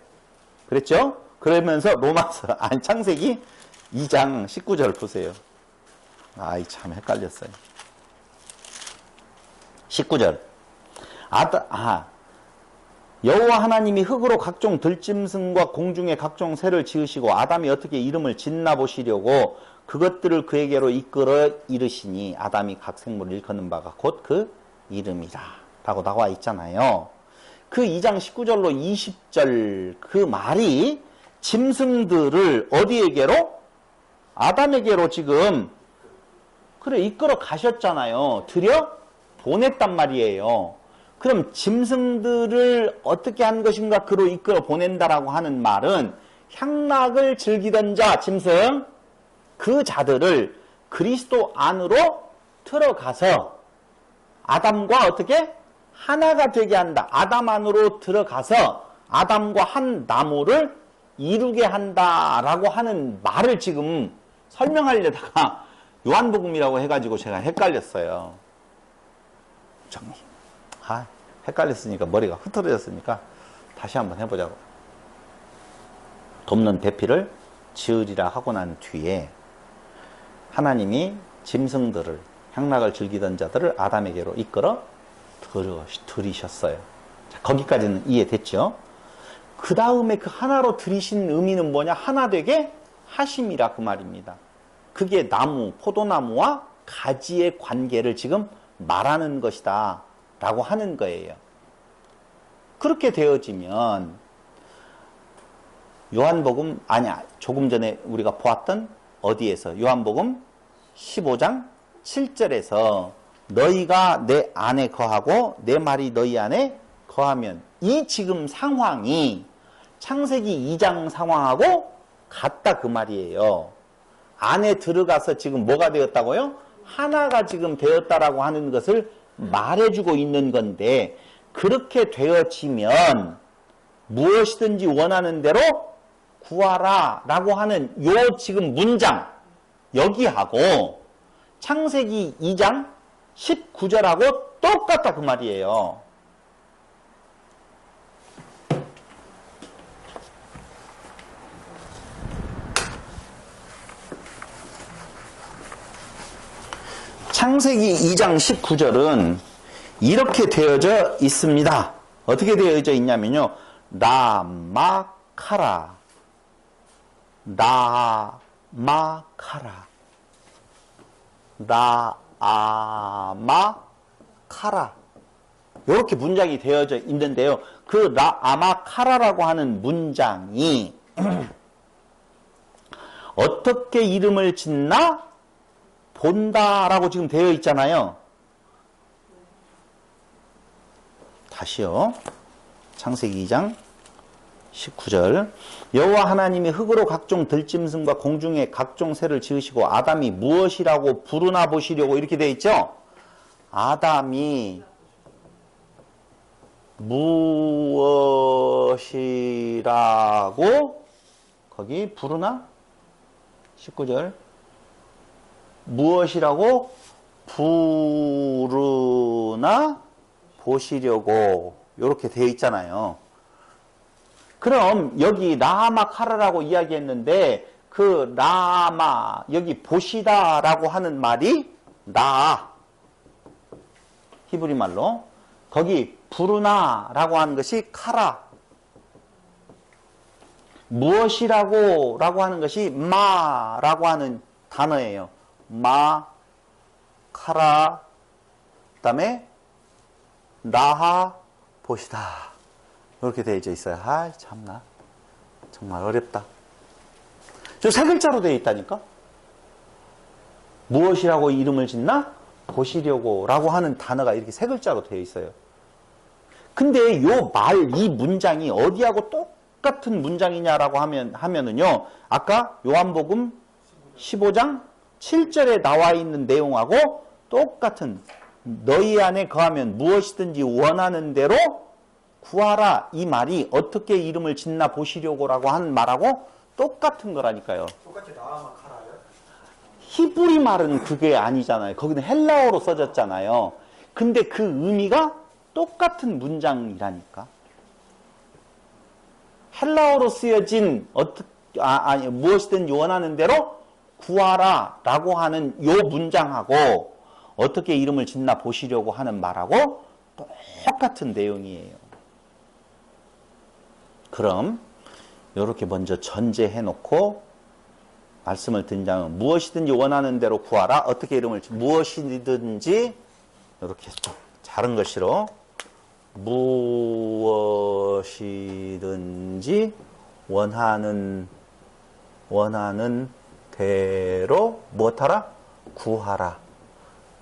그랬죠? 그러면서 창세기 2장 19절 보세요. 아이, 참 헷갈렸어요. 19절. 여호와 하나님이 흙으로 각종 들짐승과 공중의 각종 새를 지으시고 아담이 어떻게 이름을 짓나 보시려고 그것들을 그에게로 이끌어 이르시니 아담이 각 생물을 일컫는 바가 곧 그 이름이라 라고 나와 있잖아요. 그 2장 19절로 20절 그 말이 짐승들을 어디에게로? 아담에게로 지금 그래 이끌어 가셨잖아요. 들여 보냈단 말이에요. 그럼 짐승들을 어떻게 한 것인가 그로 이끌어 보낸다라고 하는 말은 향락을 즐기던 자, 짐승, 그 자들을 그리스도 안으로 들어가서 아담과 어떻게? 하나가 되게 한다. 아담 안으로 들어가서 아담과 한 나무를 이루게 한다라고 하는 말을 지금 설명하려다가 요한복음이라고 해가지고 제가 헷갈렸어요. 정리. 헷갈렸으니까 머리가 흐트러졌으니까 다시 한번 해보자고. 돕는 배필을 지으리라 하고 난 뒤에 하나님이 짐승들을 향락을 즐기던 자들을 아담에게로 이끌어 들이셨어요. 자, 거기까지는 이해됐죠? 그 다음에 그 하나로 들이신 의미는 뭐냐? 하나 되게 하심이라 그 말입니다. 그게 나무, 포도나무와 가지의 관계를 지금 말하는 것이다 라고 하는 거예요. 그렇게 되어지면 요한복음 조금 전에 우리가 보았던 어디에서 요한복음 15장 7절에서 너희가 내 안에 거하고 내 말이 너희 안에 거하면 이 지금 상황이 창세기 2장 상황하고 같다 그 말이에요. 안에 들어가서 지금 뭐가 되었다고요? 하나가 지금 되었다라고 하는 것을 말해주고 있는 건데 그렇게 되어지면 무엇이든지 원하는 대로 구하라 라고 하는 요 지금 문장 여기하고 창세기 2장 19절하고 똑같다 그 말이에요. 창세기 2장 19절은 이렇게 되어져 있습니다. 어떻게 되어져 있냐면요. 나마카라 나아마카라 이렇게 문장이 되어져 있는데요. 그 나아마카라라고 하는 문장이 어떻게 이름을 짓나 본다라고 지금 되어 있잖아요. 다시요. 창세기 2장 19절 여호와 하나님이 흙으로 각종 들짐승과 공중의 각종 새를 지으시고 아담이 무엇이라고 부르나 보시려고 이렇게 되어 있죠. 아담이 무엇이라고 거기 부르나? 19절 무엇이라고 부르나 보시려고 이렇게 되어 있잖아요. 그럼 여기 라마카라라고 이야기했는데 그 라마 여기 보시다라고 하는 말이 나 히브리 말로 거기 부르나라고 하는 것이 카라 무엇이라고 라고 하는 것이 마라고 하는 단어예요. 마 카라 그다음에 나하 보시다. 이렇게 되어 있어요. 아, 참나. 정말 어렵다. 저 세 글자로 되어 있다니까? 무엇이라고 이름을 짓나? 보시려고 라고 하는 단어가 이렇게 세 글자로 되어 있어요. 근데 이 문장이 어디하고 똑같은 문장이냐라고 하면은요, 아까 요한복음 15장 7절에 나와 있는 내용하고 똑같은, 너희 안에 거하면 무엇이든지 원하는 대로 구하라, 이 말이 어떻게 이름을 짓나 보시려고라고 하는 말하고 똑같은 거라니까요. 똑같이 나와만 가라요? 히브리 말은 그게 아니잖아요. 거기는 헬라어로 써졌잖아요. 근데 그 의미가 똑같은 문장이라니까. 헬라어로 쓰여진 무엇이든 원하는 대로 구하라 라고 하는 요 문장하고 어떻게 이름을 짓나 보시려고 하는 말하고 똑같은 내용이에요. 그럼 이렇게 먼저 전제해 놓고 말씀을 드리자면, 무엇이든지 원하는 대로 구하라. 어떻게 이름을 무엇이든지, 이렇게 좀 작은 글씨로 무엇이든지 원하는 대로 무엇하라? 구하라.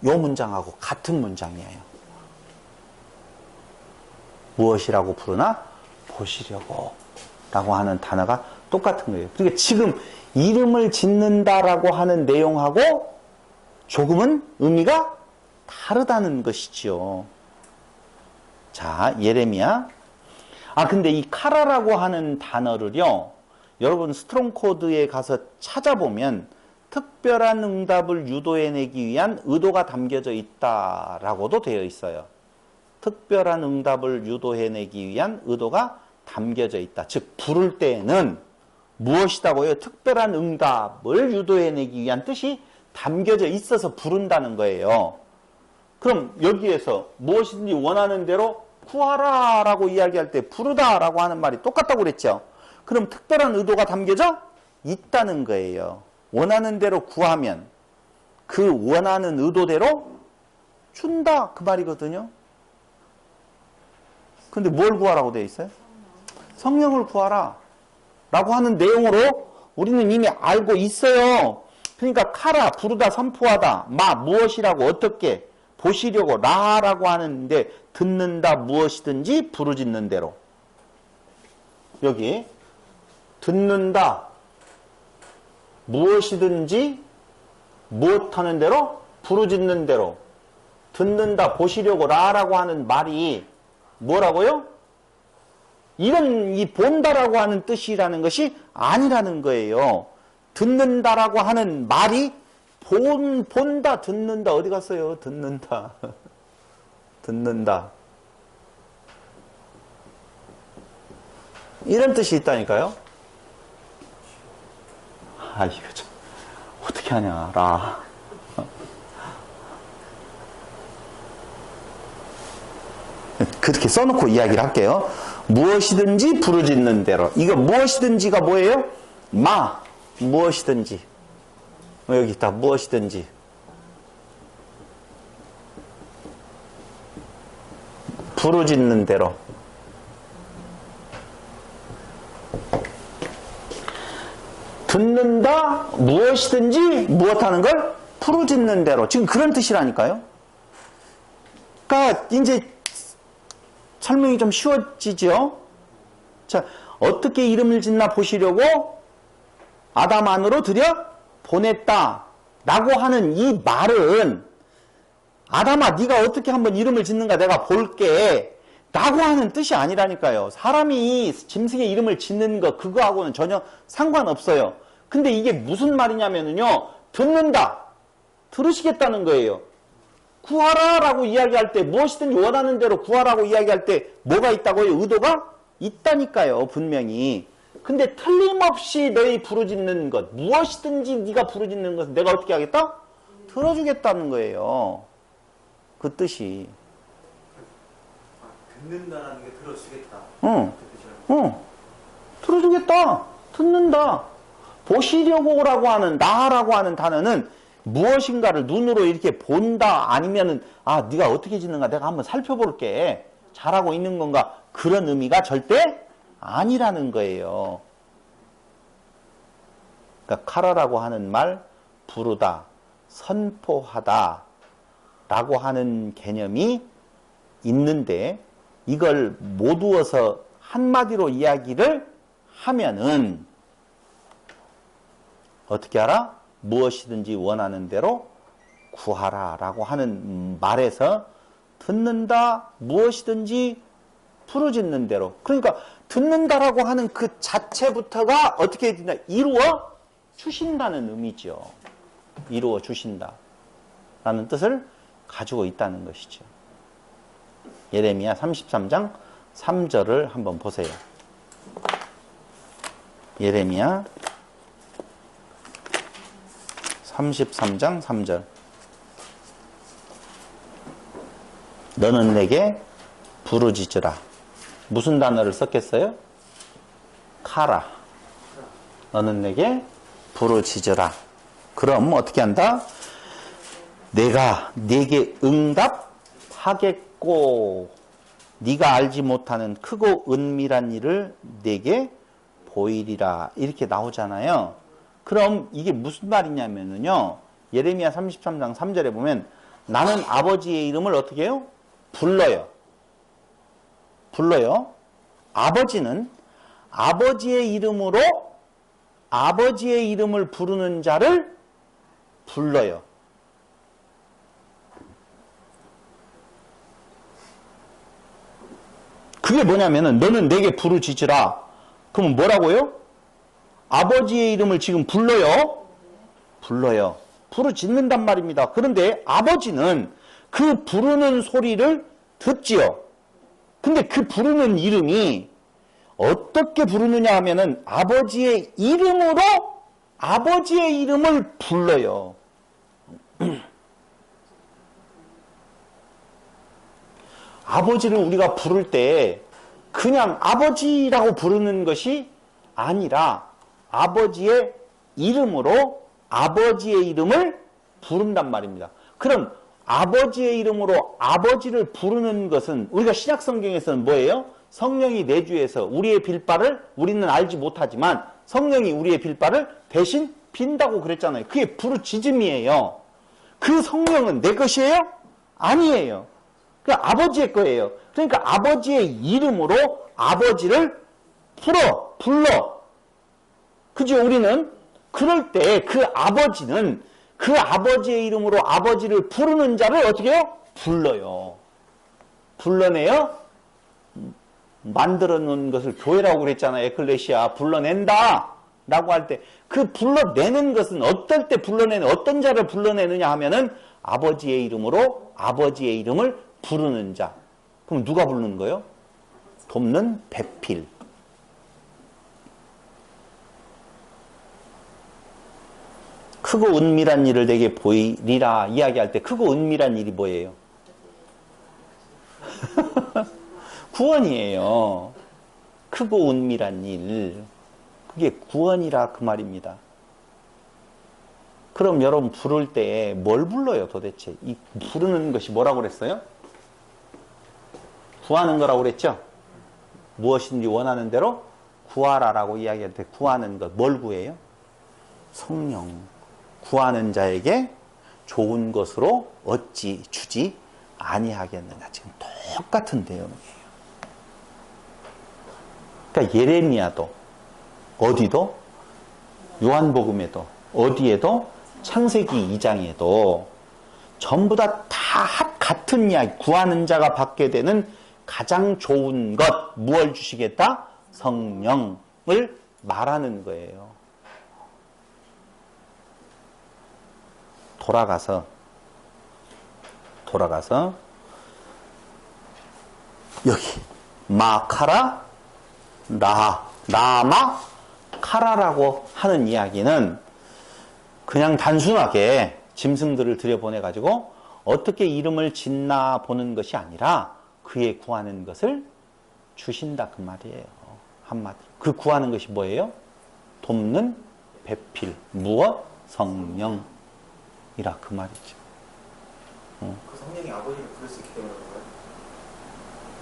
요 문장하고 같은 문장이에요. 무엇이라고 부르나? 보시려고 라고 하는 단어가 똑같은 거예요. 그러니까 지금 이름을 짓는다라고 하는 내용하고 조금은 의미가 다르다는 것이죠. 자, 예레미야. 근데 이 카라라고 하는 단어를요, 여러분 스트롱 코드에 가서 찾아보면 특별한 응답을 유도해내기 위한 의도가 담겨져 있다라고도 되어 있어요. 특별한 응답을 유도해내기 위한 의도가 담겨져 있다. 즉, 부를 때에는 무엇이다고요? 특별한 응답을 유도해내기 위한 뜻이 담겨져 있어서 부른다는 거예요. 그럼 여기에서 무엇이든지 원하는 대로 구하라 라고 이야기할 때 부르다 라고 하는 말이 똑같다고 그랬죠. 그럼 특별한 의도가 담겨져 있다는 거예요. 원하는 대로 구하면 그 원하는 의도대로 준다, 그 말이거든요. 근데 뭘 구하라고 되어 있어요? 성령을 구하라 라고 하는 내용으로 우리는 이미 알고 있어요. 그러니까 카라, 부르다, 선포하다, 무엇이라고, 어떻게, 보시려고, 라라고 하는데 듣는다, 무엇이든지 부르짖는 대로. 여기 듣는다, 무엇이든지 무엇하는 대로, 부르짖는 대로. 듣는다, 보시려고, 라라고 하는 말이 뭐라고요? 이런 이 본다라고 하는 뜻이라는 것이 아니라는 거예요. 듣는다라고 하는 말이 본다, 듣는다. 어디 갔어요? 듣는다. 듣는다. 이런 뜻이 있다니까요. 이거 참 어떻게 하냐, 라. 그렇게 써놓고 이야기를 할게요. 무엇이든지 부르짖는 대로. 이거 무엇이든지가 뭐예요? 무엇이든지. 여기 있다. 무엇이든지. 부르짖는 대로. 듣는다, 무엇이든지 무엇하는 걸 부르짖는 대로. 지금 그런 뜻이라니까요. 그러니까 이제 설명이 좀 쉬워지죠? 자, 어떻게 이름을 짓나 보시려고 아담 안으로 들여 보냈다 라고 하는 이 말은, 아담아 네가 어떻게 한번 이름을 짓는가 내가 볼게 라고 하는 뜻이 아니라니까요. 사람이 짐승의 이름을 짓는 거, 그거하고는 전혀 상관없어요. 근데 이게 무슨 말이냐면요, 듣는다, 들으시겠다는 거예요. 구하라 라고 이야기할 때, 무엇이든지 원하는 대로 구하라고 이야기할 때 뭐가 있다고요? 의도가 있다니까요, 분명히. 근데 틀림없이 너희 부르짖는 것, 무엇이든지 네가 부르짖는 것은 내가 어떻게 하겠다? 들어주겠다는 거예요. 그 뜻이. 듣는다라는 게 들어주겠다. 들어주겠다. 듣는다. 보시려고라고 하는, 나라고 하는 단어는 무엇인가를 눈으로 이렇게 본다 아니면은 아 네가 어떻게 짓는가 내가 한번 살펴볼게 잘하고 있는 건가 그런 의미가 절대 아니라는 거예요. 그러니까 카라라고 하는 말 부르다, 선포하다 라고 하는 개념이 있는데 이걸 모두어서 한마디로 이야기를 하면은 어떻게 하라? 무엇이든지 원하는 대로 구하라 라고 하는 말에서 듣는다, 무엇이든지 부르짖는 대로. 그러니까 듣는다라고 하는 그 자체부터가 어떻게 해야 되나? 이루어 주신다는 의미죠. 이루어 주신다 라는 뜻을 가지고 있다는 것이죠. 예레미야 33장 3절을 한번 보세요. 예레미야 33장 3절. 너는 내게 부르짖으라. 무슨 단어를 썼겠어요? 카라. 너는 내게 부르짖으라. 그럼 어떻게 한다? 내가 네게 응답하겠고 네가 알지 못하는 크고 은밀한 일을 네게 보이리라. 이렇게 나오잖아요. 그럼 이게 무슨 말이냐면요. 예레미야 33장 3절에 보면 나는 아버지의 이름을 어떻게 해요? 불러요. 불러요. 아버지는 아버지의 이름으로 아버지의 이름을 부르는 자를 불러요. 그게 뭐냐면은 너는 내게 부르짖으라. 그러면 뭐라고요? 아버지의 이름을 지금 불러요. 불러요. 부르짖는단 말입니다. 그런데 아버지는 그 부르는 소리를 듣지요. 근데 그 부르는 이름이 어떻게 부르느냐 하면은 아버지의 이름으로 아버지의 이름을 불러요. 아버지를 우리가 부를 때 그냥 아버지라고 부르는 것이 아니라 아버지의 이름으로 아버지의 이름을 부른단 말입니다. 그럼 아버지의 이름으로 아버지를 부르는 것은 우리가 신약성경에서는 뭐예요? 성령이 내주해서 우리의 빌바를 우리는 알지 못하지만 성령이 우리의 빌바를 대신 빈다고 그랬잖아요. 그게 부르짖음이에요. 그 성령은 내 것이에요? 아니에요. 그 아버지의 거예요. 그러니까 아버지의 이름으로 아버지를 불러. 그죠? 우리는 그럴 때 그 아버지는 그 아버지의 이름으로 아버지를 부르는 자를 어떻게 해요? 불러요. 불러내요? 만들어 놓은 것을 교회라고 그랬잖아요. 에클레시아. 불러낸다. 라고 할 때 그 불러내는 것은 어떨 때 불러내는 어떤 자를 불러내느냐 하면은 아버지의 이름으로 아버지의 이름을 부르는 자. 그럼 누가 부르는 거예요? 돕는 배필. 크고 은밀한 일을 내게 보이리라 이야기할 때 크고 은밀한 일이 뭐예요? 구원이에요. 크고 은밀한 일. 그게 구원이라 그 말입니다. 그럼 여러분 부를 때 뭘 불러요 도대체? 이 부르는 것이 뭐라고 그랬어요? 구하는 거라고 그랬죠? 무엇인지 원하는 대로 구하라라고 이야기할 때 구하는 것 뭘 구해요? 성령. 구하는 자에게 좋은 것으로 어찌 주지 아니하겠느냐. 지금 똑같은 내용이에요. 그러니까 예레미야도 어디도 요한복음에도 어디에도 창세기 2장에도 전부 다 같은 이야기. 구하는 자가 받게 되는 가장 좋은 것 무엇을 주시겠다? 성령을 말하는 거예요. 돌아가서 여기 마카라 나마 카라라고 하는 이야기는 그냥 단순하게 짐승들을 들여보내가지고 어떻게 이름을 짓나 보는 것이 아니라 그의 구하는 것을 주신다 그 말이에요. 한마디로. 그 구하는 것이 뭐예요? 돕는 배필. 무엇? 성령. 이라 그 말이죠. 그 성령이 아버지를 부를 수 있기 때문에 그런가요?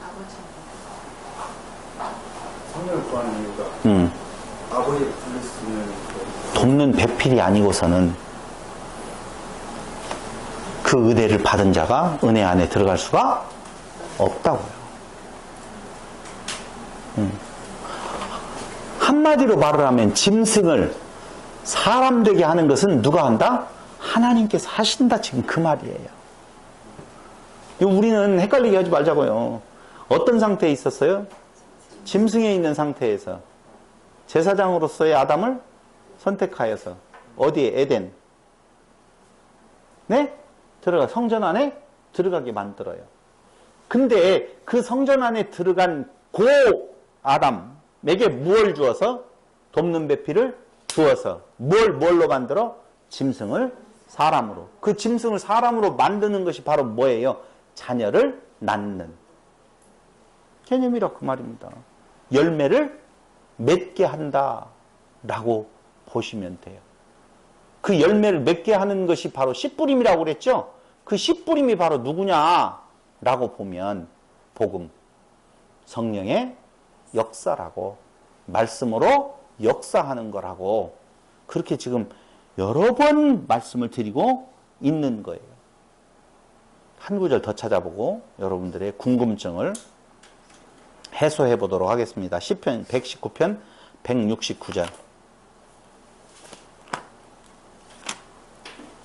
아버지. 성령을 구하는 이유가 아버지를 부를 수 있는 돕는 배필이 아니고서는 그 은혜를 받은 자가 은혜 안에 들어갈 수가 없다고요. 한마디로 말을 하면 짐승을 사람 되게 하는 것은 누가 한다? 하나님께서 하신다. 지금 그 말이에요. 우리는 헷갈리게 하지 말자고요. 어떤 상태에 있었어요? 짐승에 있는 상태에서 제사장으로서의 아담을 선택하여서 어디에? 에덴. 네? 성전 안에 들어가게 만들어요. 근데 그 성전 안에 들어간 고 아담에게 무엇을 주어서? 돕는 배필을 주어서 뭘로 만들어? 짐승을 사람으로. 그 짐승을 사람으로 만드는 것이 바로 뭐예요? 자녀를 낳는 개념이라 그 말입니다. 열매를 맺게 한다라고 보시면 돼요. 그 열매를 맺게 하는 것이 바로 씨뿌림이라고 그랬죠? 그 씨뿌림이 바로 누구냐라고 보면 복음, 성령의 역사라고, 말씀으로 역사하는 거라고 그렇게 지금 여러 번 말씀을 드리고 있는 거예요. 한 구절 더 찾아보고 여러분들의 궁금증을 해소해 보도록 하겠습니다. 시편 119편 169절.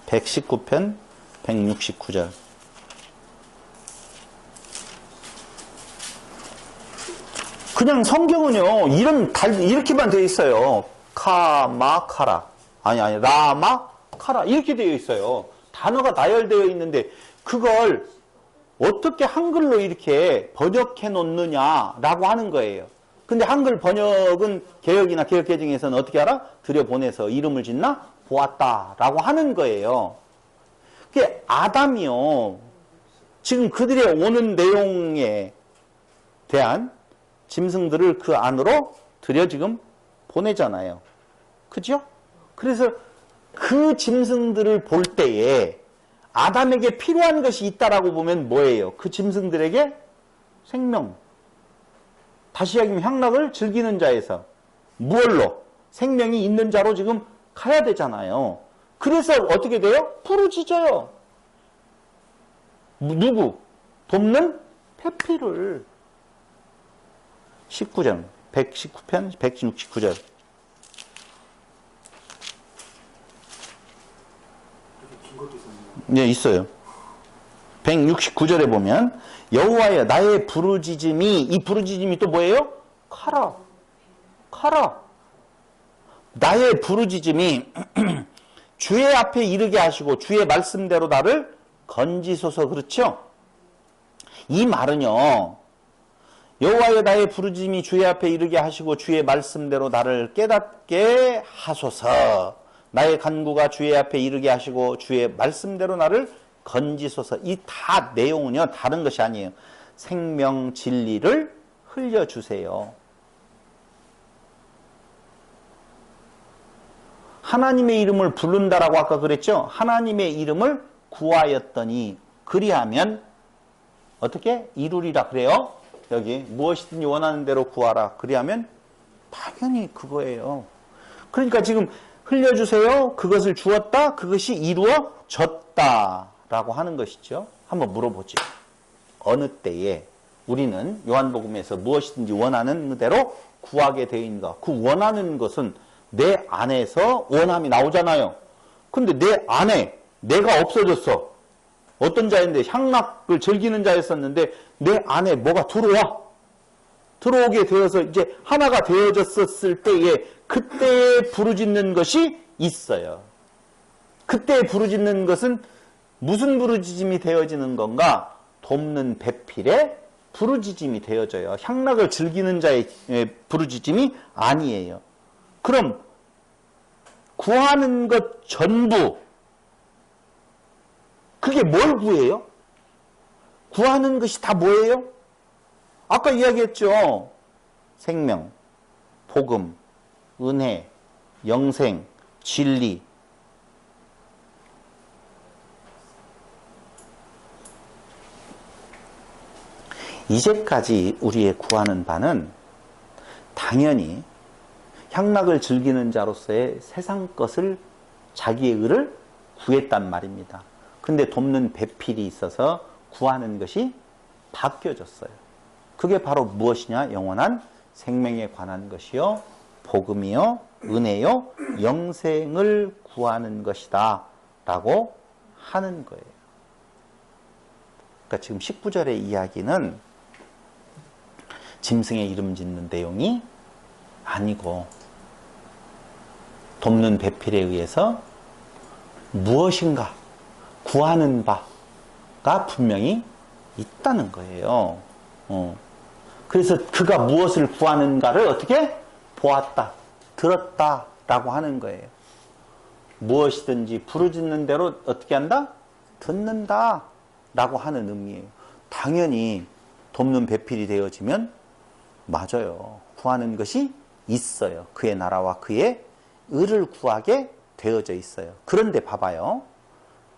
119편 169절. 그냥 성경은요, 이렇게만 되어 있어요. 카라. 아니, 라마, 카라. 이렇게 되어 있어요. 단어가 나열되어 있는데, 그걸 어떻게 한글로 이렇게 번역해 놓느냐라고 하는 거예요. 근데 한글 번역은 개역이나 개역개정에서는 어떻게 알아? 들여보내서 이름을 짓나? 보았다라고 하는 거예요. 그게 아담이요. 지금 그들의 오는 내용에 대한 짐승들을 그 안으로 들여 지금 보내잖아요. 그죠? 그래서 그 짐승들을 볼 때에 아담에게 필요한 것이 있다라고 보면 뭐예요? 그 짐승들에게 생명. 다시 이야기하면 향락을 즐기는 자에서 무얼로? 생명이 있는 자로 지금 가야 되잖아요. 그래서 어떻게 돼요? 부르짖어요. 누구? 돕는 배필을. 19절, 119편 169절. 긴 것도 있었네요. 네, 있어요. 169절에 보면 여호와여 나의 부르짖음이, 이 부르짖음이 또 뭐예요? 카라. 나의 부르짖음이 주의 앞에 이르게 하시고 주의 말씀대로 나를 건지소서. 그렇죠? 이 말은요, 여호와여 나의 부르짖음이 주의 앞에 이르게 하시고 주의 말씀대로 나를 깨닫게 하소서. 나의 간구가 주의 앞에 이르게 하시고 주의 말씀대로 나를 건지소서. 이 다 내용은요, 다른 것이 아니에요. 생명 진리를 흘려주세요. 하나님의 이름을 부른다라고 아까 그랬죠? 하나님의 이름을 구하였더니 그리하면 어떻게? 이루리라 그래요? 여기 무엇이든지 원하는 대로 구하라. 그리하면 당연히 그거예요. 그러니까 지금 흘려주세요. 그것을 주었다. 그것이 이루어졌다라고 하는 것이죠. 한번 물어보죠. 어느 때에 우리는 요한복음에서 무엇이든지 원하는 대로 구하게 되어 있는가? 그 원하는 것은 내 안에서 원함이 나오잖아요. 근데 내 안에 내가 없어졌어. 어떤 자인데 향락을 즐기는 자였었는데 내 안에 뭐가 들어오게 되어서 이제 하나가 되어졌었을 때에 그때에 부르짖는 것이 있어요. 그때 부르짖는 것은 무슨 부르짖음이 되어지는 건가? 돕는 배필의 부르짖음이 되어져요. 향락을 즐기는 자의 부르짖음이 아니에요. 그럼 구하는 것 전부 그게 뭘 구해요? 구하는 것이 다 뭐예요? 아까 이야기했죠. 생명, 복음, 은혜, 영생, 진리. 이제까지 우리의 구하는 바는 당연히 향락을 즐기는 자로서의 세상 것을 자기의 의를 구했단 말입니다. 근데 돕는 배필이 있어서 구하는 것이 바뀌어졌어요. 그게 바로 무엇이냐? 영원한 생명에 관한 것이요, 복음이요, 은혜요, 영생을 구하는 것이다 라고 하는 거예요. 그러니까 지금 19절의 이야기는 짐승의 이름 짓는 내용이 아니고 돕는 배필에 의해서 무엇인가 구하는 바가 분명히 있다는 거예요. 그래서 그가 무엇을 구하는가를 어떻게 보았다, 들었다 라고 하는 거예요. 무엇이든지 부르짖는 대로 어떻게 한다? 듣는다 라고 하는 의미예요. 당연히 돕는 배필이 되어지면 맞아요. 구하는 것이 있어요. 그의 나라와 그의 의를 구하게 되어져 있어요. 그런데 봐봐요.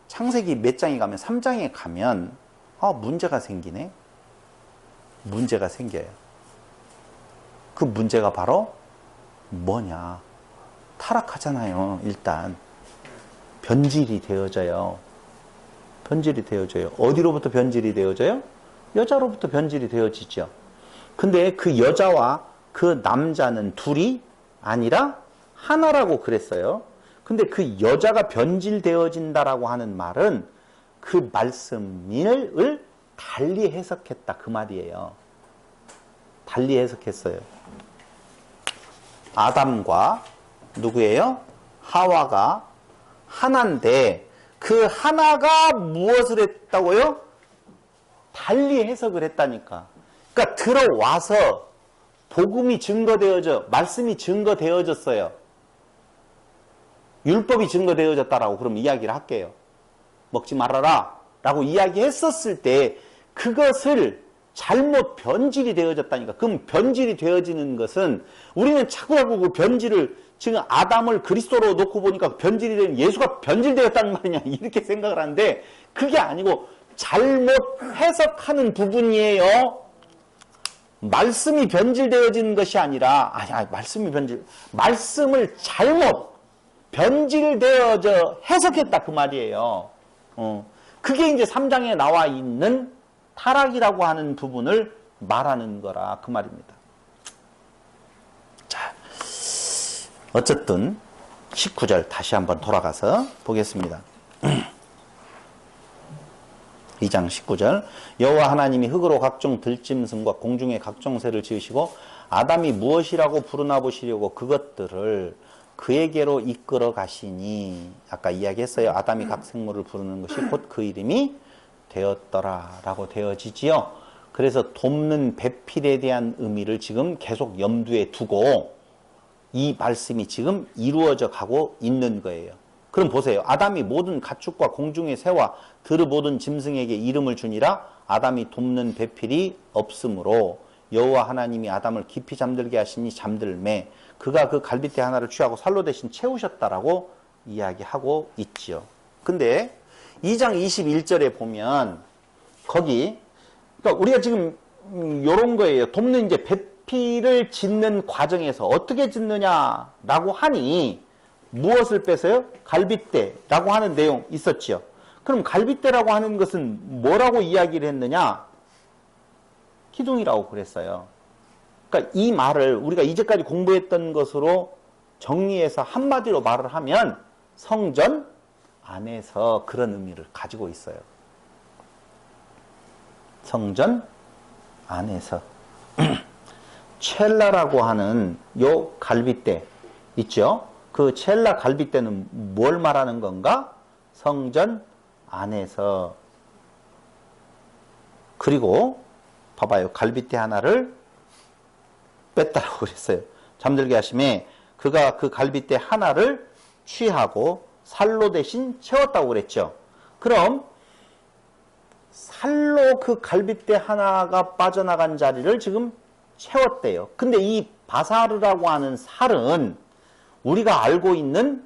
창세기 몇 장에 가면 3장에 가면 문제가 생기네. 문제가 생겨요. 그 문제가 바로 뭐냐? 타락하잖아요. 일단 변질이 되어져요. 변질이 되어져요. 어디로부터 변질이 되어져요? 여자로부터 변질이 되어지죠. 근데 그 여자와 그 남자는 둘이 아니라 하나라고 그랬어요. 근데 그 여자가 변질되어진다라고 하는 말은 그 말씀을 달리 해석했다 그 말이에요. 달리 해석했어요. 아담과 누구예요? 하와가 하나인데 그 하나가 무엇을 했다고요? 달리 해석을 했다니까. 그러니까 들어와서 복음이 증거되어져, 말씀이 증거되어졌어요. 율법이 증거되어졌다라고 그럼 이야기를 할게요. 먹지 말아라 라고 이야기했었을 때 그것을 잘못 변질이 되어졌다니까. 그럼 변질이 되어지는 것은 우리는 자꾸자꾸 그 변질을 지금 아담을 그리스도로 놓고 보니까 변질이 된 예수가 변질되었다는 말이냐 이렇게 생각을 하는데 그게 아니고 잘못 해석하는 부분이에요. 말씀이 변질되어지는 것이 아니라 말씀을 잘못 변질되어져 해석했다 그 말이에요. 그게 이제 3장에 나와 있는 타락이라고 하는 부분을 말하는 거라 그 말입니다. 자, 어쨌든 19절 다시 한번 돌아가서 보겠습니다. 2장 19절 여호와 하나님이 흙으로 각종 들짐승과 공중의 각종 새를 지으시고 아담이 무엇이라고 부르나 보시려고 그것들을 그에게로 이끌어 가시니 아까 이야기했어요. 아담이 각 생물을 부르는 것이 곧 그 이름이 되었더라 라고 되어지지요. 그래서 돕는 배필에 대한 의미를 지금 계속 염두에 두고 이 말씀이 지금 이루어져 가고 있는 거예요. 그럼 보세요. 아담이 모든 가축과 공중의 새와 들의 모든 짐승에게 이름을 주니라. 아담이 돕는 배필이 없으므로 여호와 하나님이 아담을 깊이 잠들게 하시니 잠들매 그가 그 갈빗대 하나를 취하고 살로 대신 채우셨다라고 이야기하고 있지요. 근데 2장 21절에 보면 거기 그러니까 우리가 지금 요런 거예요. 돕는 이제 배필을 짓는 과정에서 어떻게 짓느냐라고 하니 무엇을 빼서요? 갈빗대라고 하는 내용 있었죠. 그럼 갈빗대라고 하는 것은 뭐라고 이야기를 했느냐? 기둥이라고 그랬어요. 그러니까 이 말을 우리가 이제까지 공부했던 것으로 정리해서 한마디로 말을 하면 성전 안에서 그런 의미를 가지고 있어요. 성전 안에서 첼라라고 하는 요 갈빗대 있죠? 그 첼라 갈빗대는 뭘 말하는 건가? 성전 안에서. 그리고 봐봐요. 갈빗대 하나를 뺐다라고 그랬어요. 잠들게 하심에 그가 그 갈빗대 하나를 취하고 살로 대신 채웠다고 그랬죠. 그럼 살로 그 갈빗대 하나가 빠져나간 자리를 지금 채웠대요. 근데 이 바사르라고 하는 살은 우리가 알고 있는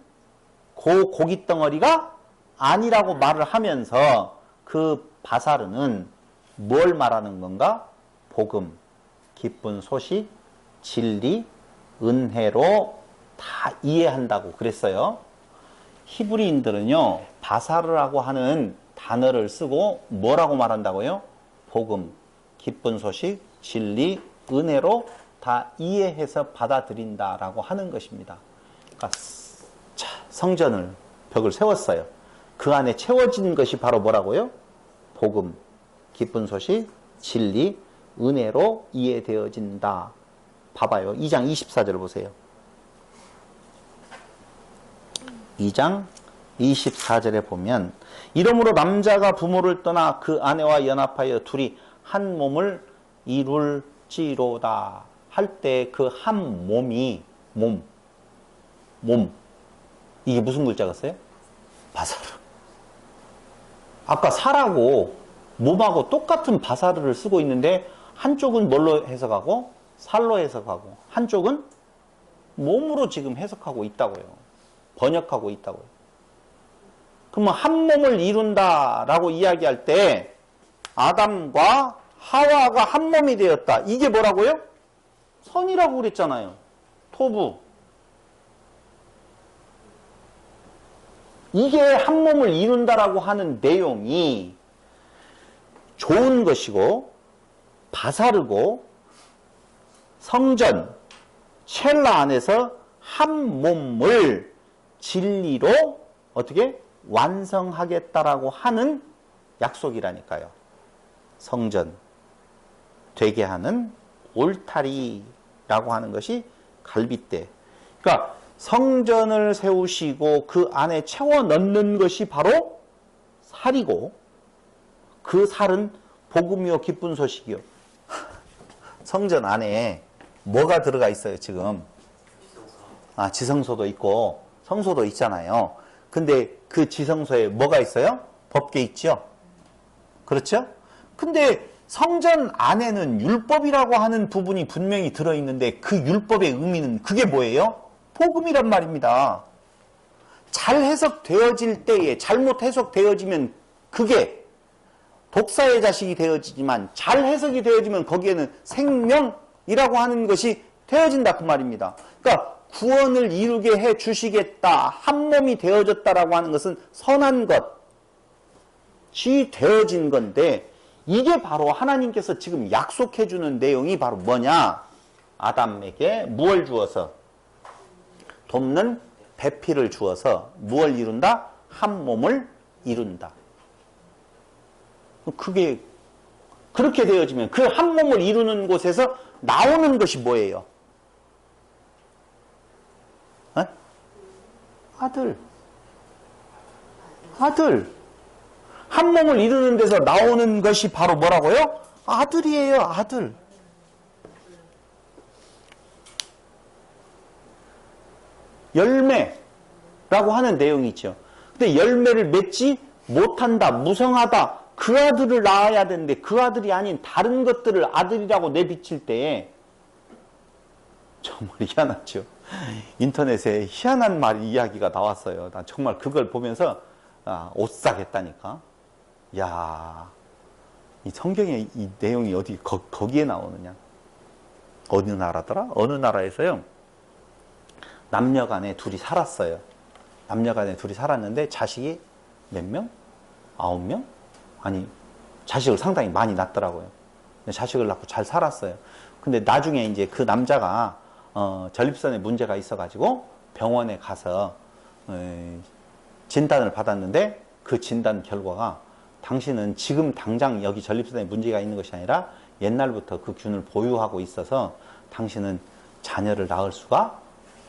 그 고기 덩어리가 아니라고 말을 하면서 그 바사르는 뭘 말하는 건가? 복음, 기쁜 소식, 진리, 은혜로 다 이해한다고 그랬어요. 히브리인들은요, 바사르라고 하는 단어를 쓰고 뭐라고 말한다고요? 복음, 기쁜 소식, 진리, 은혜로 다 이해해서 받아들인다라고 하는 것입니다. 그러니까 성전을 벽을 세웠어요. 그 안에 채워진 것이 바로 뭐라고요? 복음, 기쁜 소식, 진리, 은혜로 이해되어진다. 봐봐요. 2장 24절 보세요. 2장 24절에 보면 이러므로 남자가 부모를 떠나 그 아내와 연합하여 둘이 한 몸을 이룰지로다 할 때 그 한 몸이 몸 이게 무슨 글자 같아요? 바사르. 아까 살하고 몸하고 똑같은 바사르를 쓰고 있는데 한쪽은 뭘로 해석하고 살로 해석하고 한쪽은 몸으로 지금 해석하고 있다고요. 번역하고 있다고요. 그러면 한 몸을 이룬다라고 이야기할 때 아담과 하와가 한 몸이 되었다. 이게 뭐라고요? 선이라고 그랬잖아요. 토부. 이게 한 몸을 이룬다라고 하는 내용이 좋은 것이고 바사르고 성전, 첼라 안에서 한 몸을 진리로 어떻게 완성하겠다라고 하는 약속이라니까요. 성전 되게 하는 울타리라고 하는 것이 갈빗대. 그러니까 성전을 세우시고 그 안에 채워 넣는 것이 바로 살이고 그 살은 복음이요 기쁜 소식이요. 성전 안에 뭐가 들어가 있어요 지금? 지성소도 있고 성소도 있잖아요. 근데 그 지성소에 뭐가 있어요? 법궤 있죠? 그렇죠? 근데 성전 안에는 율법이라고 하는 부분이 분명히 들어있는데 그 율법의 의미는 그게 뭐예요? 복음이란 말입니다. 잘 해석되어질 때에 잘못 해석되어지면 그게 독사의 자식이 되어지지만 잘 해석이 되어지면 거기에는 생명이라고 하는 것이 되어진다 그 말입니다. 그러니까 구원을 이루게 해 주시겠다, 한 몸이 되어졌다라고 하는 것은 선한 것이 되어진 건데 이게 바로 하나님께서 지금 약속해 주는 내용이 바로 뭐냐? 아담에게 무엇을 주어서? 돕는 배필을 주어서 무엇을 이룬다? 한 몸을 이룬다. 그게 그렇게 되어지면 그 한 몸을 이루는 곳에서 나오는 것이 뭐예요? 아들. 한 몸을 이루는 데서 나오는 것이 바로 뭐라고요? 아들이에요, 아들. 열매라고 하는 내용이 있죠. 근데 열매를 맺지 못한다, 무성하다. 그 아들을 낳아야 되는데 그 아들이 아닌 다른 것들을 아들이라고 내비칠 때 정말 희한하죠. 인터넷에 희한한 이야기가 나왔어요. 난 정말 그걸 보면서 옷 사겠다니까. 야, 이 성경에 이 내용이 어디 거기에 나오느냐? 어느 나라더라? 어느 나라에서요? 남녀간에 둘이 살았어요. 남녀간에 둘이 살았는데 자식이 몇 명? 9명? 아니, 자식을 상당히 많이 낳더라고요. 자식을 낳고 잘 살았어요. 근데 나중에 이제 그 남자가 전립선에 문제가 있어가지고 병원에 가서 진단을 받았는데 그 진단 결과가 당신은 지금 당장 여기 전립선에 문제가 있는 것이 아니라 옛날부터 그 균을 보유하고 있어서 당신은 자녀를 낳을 수가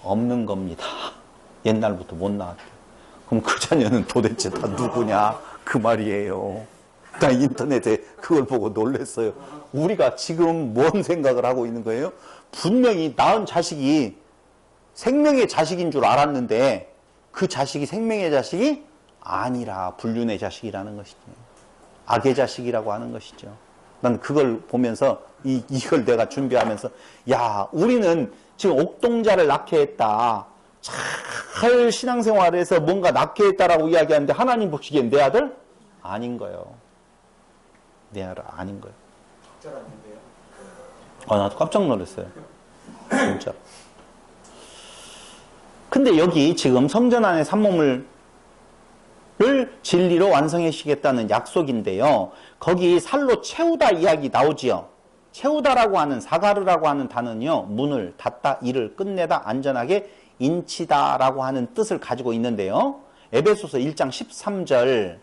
없는 겁니다. 옛날부터 못 낳았대요. 그럼 그 자녀는 도대체 다 누구냐? 그 말이에요. 나 인터넷에 그걸 보고 놀랐어요. 우리가 지금 뭔 생각을 하고 있는 거예요? 분명히 낳은 자식이 생명의 자식인 줄 알았는데 그 자식이 생명의 자식이 아니라 불륜의 자식이라는 것이죠. 악의 자식이라고 하는 것이죠. 난 그걸 보면서 이걸 내가 준비하면서 야, 우리는 지금 옥동자를 낳게 했다. 잘 신앙생활을 해서 뭔가 낳게 했다라고 이야기하는데 하나님 보시기엔 내 아들? 아닌 거예요. 내 아들 아닌 거예요. 적절한데요. 나도 깜짝 놀랐어요. 진짜. 근데 여기 지금 성전 안에 산모물을 진리로 완성하시겠다는 약속인데요. 거기 살로 채우다 이야기 나오지요. 채우다라고 하는 사가르라고 하는 단어는요. 문을 닫다, 일을 끝내다, 안전하게 인치다라고 하는 뜻을 가지고 있는데요. 에베소서 1장 13절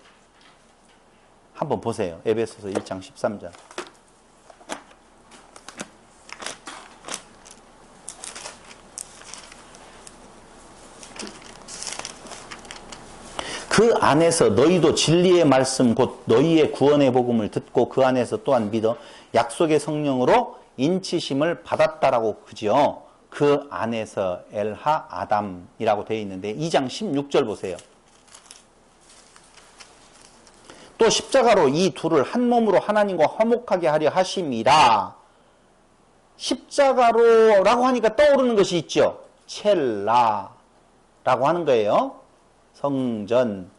한번 보세요. 에베소서 1장 13절. 그 안에서 너희도 진리의 말씀 곧 너희의 구원의 복음을 듣고 그 안에서 또한 믿어 약속의 성령으로 인치심을 받았다라고 그지요. 그 안에서 엘하 아담이라고 되어 있는데 2장 16절 보세요. 또 십자가로 이 둘을 한 몸으로 하나님과 화목하게 하려 하심이라. 십자가로라고 하니까 떠오르는 것이 있죠. 첼라라고 하는 거예요. 성전.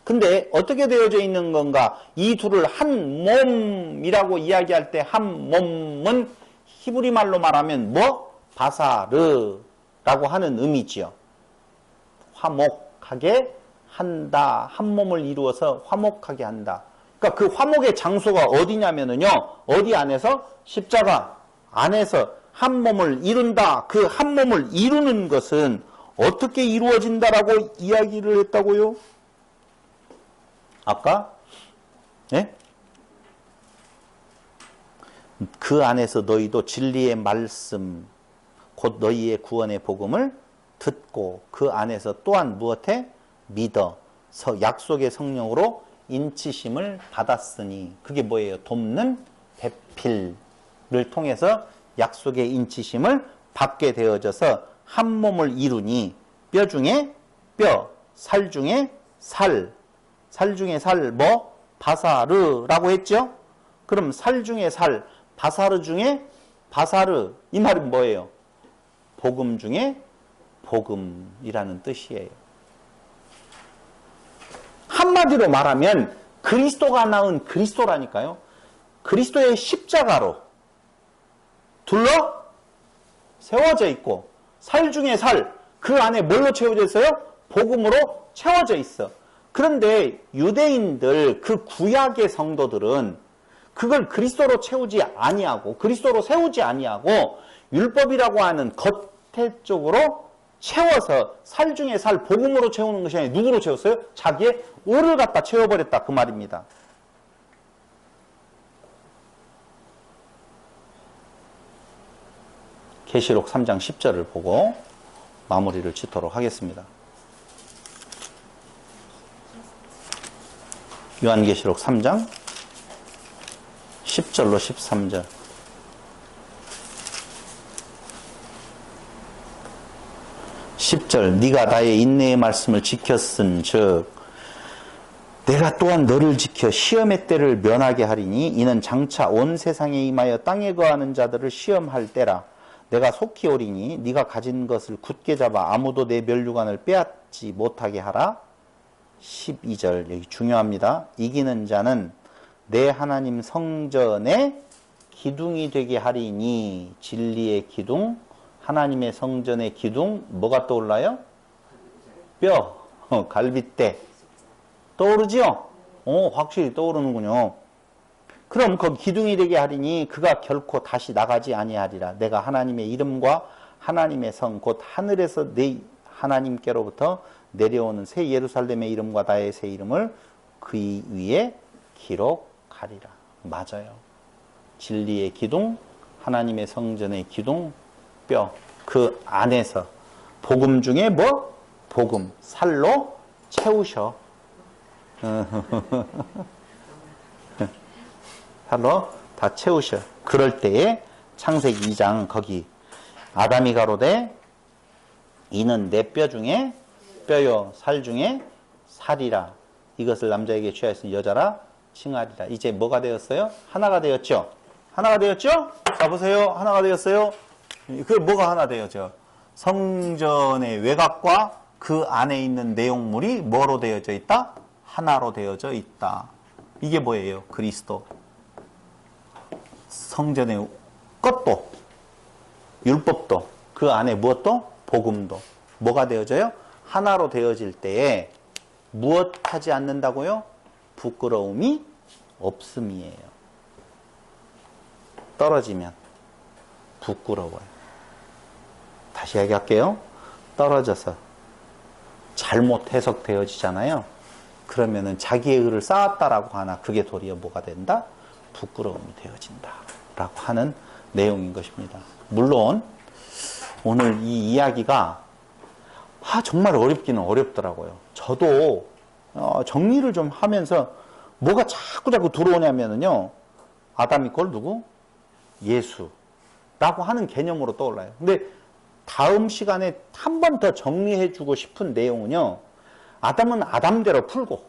근데 어떻게 되어져 있는 건가? 이 둘을 한 몸이라고 이야기할 때 한 몸은 히브리 말로 말하면 뭐? 바사르라고 하는 의미지요. 화목하게 한다. 한 몸을 이루어서 화목하게 한다. 그러니까 그 화목의 장소가 어디냐면은요. 어디 안에서? 십자가 안에서 한 몸을 이룬다. 그 한 몸을 이루는 것은 어떻게 이루어진다라고 이야기를 했다고요? 아까? 네? 그 안에서 너희도 진리의 말씀, 곧 너희의 구원의 복음을 듣고 그 안에서 또한 무엇해? 믿어. 약속의 성령으로 인치심을 받았으니. 그게 뭐예요? 돕는 배필을 통해서 약속의 인치심을 받게 되어져서 한 몸을 이루니 뼈 중에 뼈, 살 중에 살, 살 중에 살 뭐? 바사르라고 했죠? 그럼 살 중에 살, 바사르 중에 바사르 이 말은 뭐예요? 복음 중에 복음이라는 뜻이에요. 한마디로 말하면 그리스도가 낳은 그리스도라니까요. 그리스도의 십자가로 둘러 세워져 있고 살 중에 살, 그 안에 뭘로 채워져 있어요? 복음으로 채워져 있어. 그런데 유대인들, 그 구약의 성도들은 그걸 그리스도로 채우지 아니하고 그리스도로 세우지 아니하고 율법이라고 하는 겉에 쪽으로 채워서 살 중에 살, 복음으로 채우는 것이 아니라 누구로 채웠어요? 자기의 의를 갖다 채워버렸다 그 말입니다. 계시록 3장 10절을 보고 마무리를 짓도록 하겠습니다. 요한계시록 3장 10절로 13절. 10절 네가 나의 인내의 말씀을 지켰은즉 내가 또한 너를 지켜 시험의 때를 면하게 하리니 이는 장차 온 세상에 임하여 땅에 거하는 자들을 시험할 때라. 내가 속히 오리니 네가 가진 것을 굳게 잡아 아무도 내 면류관을 빼앗지 못하게 하라. 12절 여기 중요합니다. 이기는 자는 내 하나님 성전의 기둥이 되게 하리니. 진리의 기둥, 하나님의 성전의 기둥, 뭐가 떠올라요? 뼈, 갈빗대 떠오르지요? 확실히 떠오르는군요. 그럼 거기 기둥이 되게 하리니 그가 결코 다시 나가지 아니하리라. 내가 하나님의 이름과 하나님의 성 곧 하늘에서 내 하나님께로부터 내려오는 새 예루살렘의 이름과 나의 새 이름을 그 위에 기록하리라. 맞아요. 진리의 기둥, 하나님의 성전의 기둥, 뼈, 그 안에서 복음 중에 뭐? 복음, 살로 채우셔. 살로 다 채우셔. 그럴 때에 창세기 2장 거기 아담이 가로되 이는 내 뼈 중에 뼈요 살 중에 살이라. 이것을 남자에게 취하였으니 여자라 칭하리라. 이제 뭐가 되었어요? 하나가 되었죠. 하나가 되었죠? 자 보세요. 하나가 되었어요. 그 뭐가 하나 되었죠? 성전의 외곽과 그 안에 있는 내용물이 뭐로 되어져 있다? 하나로 되어져 있다. 이게 뭐예요? 그리스도. 성전의 것도, 율법도, 그 안에 무엇도? 복음도. 뭐가 되어져요? 하나로 되어질 때에 무엇 하지 않는다고요? 부끄러움이 없음이에요. 떨어지면 부끄러워요. 다시 얘기할게요. 떨어져서 잘못 해석되어지잖아요. 그러면은 자기의 의를 쌓았다라고 하나 그게 도리어 뭐가 된다? 부끄러움이 되어진다 라고 하는 내용인 것입니다. 물론 오늘 이 이야기가 정말 어렵기는 어렵더라고요. 저도 정리를 좀 하면서 뭐가 자꾸 들어오냐면요, 아담이 꼴 누구? 예수라고 하는 개념으로 떠올라요. 근데 다음 시간에 한 번 더 정리해 주고 싶은 내용은요, 아담은 아담대로 풀고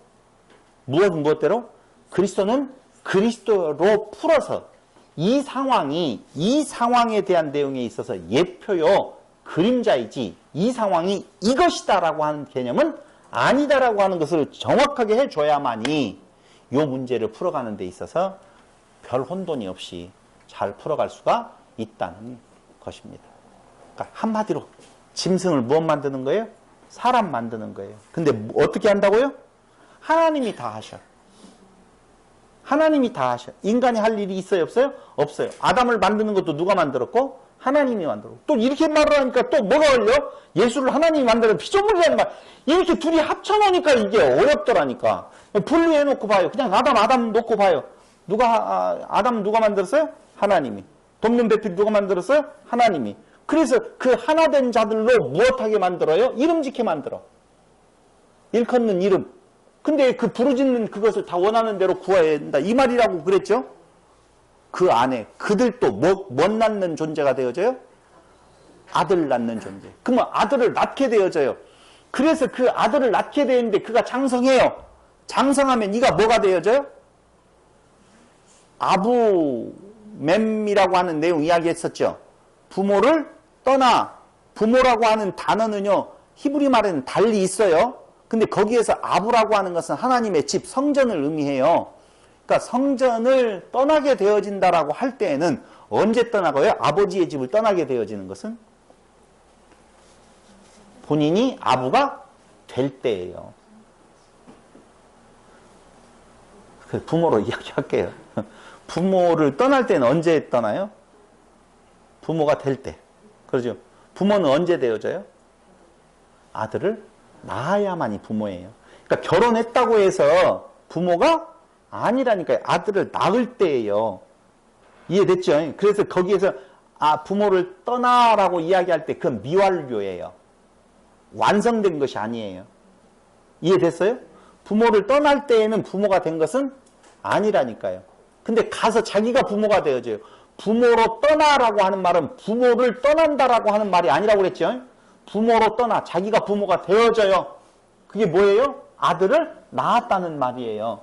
무엇은 무엇대로? 그리스도는 그리스도로 풀어서 이 상황에 대한 내용에 있어서 예표요 그림자이지 이 상황이 이것이다라고 하는 개념은 아니다라고 하는 것을 정확하게 해줘야만이 이 문제를 풀어가는 데 있어서 별 혼돈이 없이 잘 풀어갈 수가 있다는 것입니다. 그러니까 한마디로 짐승을 무엇 만드는 거예요? 사람 만드는 거예요. 근데 어떻게 한다고요? 하나님이 다 하셔. 하나님이 다 하셔. 인간이 할 일이 있어요? 없어요? 없어요. 아담을 만드는 것도 누가 만들었고? 하나님이 만들었고. 또 이렇게 말을 하니까 또 뭐가 걸려? 예수를 하나님이 만들어 피조물이라는 말. 이렇게 둘이 합쳐놓으니까 이게 어렵더라니까. 분리해놓고 봐요. 그냥 아담 놓고 봐요. 아담 누가 만들었어요? 하나님이. 돕는 배필 누가 만들었어요? 하나님이. 그래서 그 하나된 자들로 무엇하게 만들어요? 이름 짓게 만들어. 일컫는 이름. 근데 그 부르짖는 그것을 다 원하는 대로 구해야 된다. 이 말이라고 그랬죠? 그 안에 그들도 못 낳는 존재가 되어져요? 아들 낳는 존재. 그러면 아들을 낳게 되어져요. 그래서 그 아들을 낳게 되는데 그가 장성해요. 장성하면 이가 뭐가 되어져요? 아부맴이라고 하는 내용 이야기했었죠. 부모를 떠나. 부모라고 하는 단어는요, 히브리 말에는 달리 있어요. 근데 거기에서 아부라고 하는 것은 하나님의 집, 성전을 의미해요. 그러니까 성전을 떠나게 되어진다라고 할 때에는 언제 떠나고요? 아버지의 집을 떠나게 되어지는 것은 본인이 아부가 될 때예요. 부모로 이야기할게요. 부모를 떠날 때는 언제 떠나요? 부모가 될 때. 그렇죠? 부모는 언제 되어져요? 아들을 낳아야만이 부모예요. 그러니까 결혼했다고 해서 부모가 아니라니까요. 아들을 낳을 때예요. 이해됐죠? 그래서 거기에서 부모를 떠나라고 이야기할 때 그건 미완료예요. 완성된 것이 아니에요. 이해됐어요? 부모를 떠날 때에는 부모가 된 것은 아니라니까요. 근데 가서 자기가 부모가 되어져요. 부모로 떠나라고 하는 말은 부모를 떠난다라고 하는 말이 아니라고 그랬죠? 부모로 떠나 자기가 부모가 되어져요. 그게 뭐예요? 아들을 낳았다는 말이에요.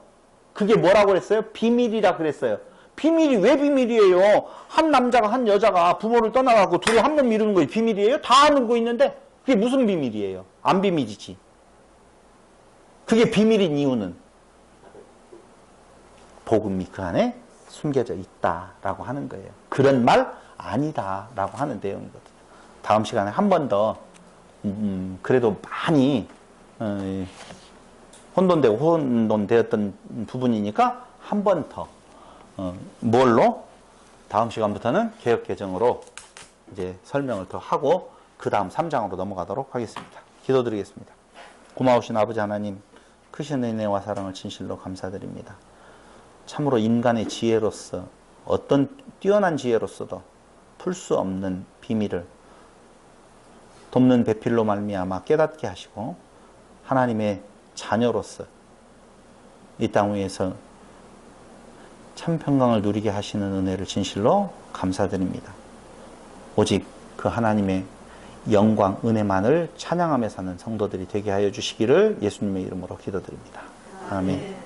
그게 뭐라고 그랬어요? 비밀이라 그랬어요. 비밀이 왜 비밀이에요? 한 남자가 한 여자가 부모를 떠나가고 둘이 한 몸 이루는 거 비밀이에요? 다 아는 거 있는데 그게 무슨 비밀이에요? 안 비밀이지. 그게 비밀인 이유는 복음이 그 안에 숨겨져 있다라고 하는 거예요. 그런 말 아니다라고 하는 내용이거든요. 다음 시간에 한 번 더 그래도 많이 혼돈되었던 부분이니까 한 번 더 뭘로 다음 시간부터는 개혁개정으로 이제 설명을 더 하고 그 다음 3장으로 넘어가도록 하겠습니다. 기도드리겠습니다. 고마우신 아버지 하나님, 크신 은혜와 사랑을 진실로 감사드립니다. 참으로 인간의 지혜로서 어떤 뛰어난 지혜로서도 풀 수 없는 비밀을 돕는 배필로 말미암아 깨닫게 하시고 하나님의 자녀로서 이 땅 위에서 참 평강을 누리게 하시는 은혜를 진실로 감사드립니다. 오직 그 하나님의 영광, 은혜만을 찬양하며 사는 성도들이 되게 하여 주시기를 예수님의 이름으로 기도드립니다. 아멘.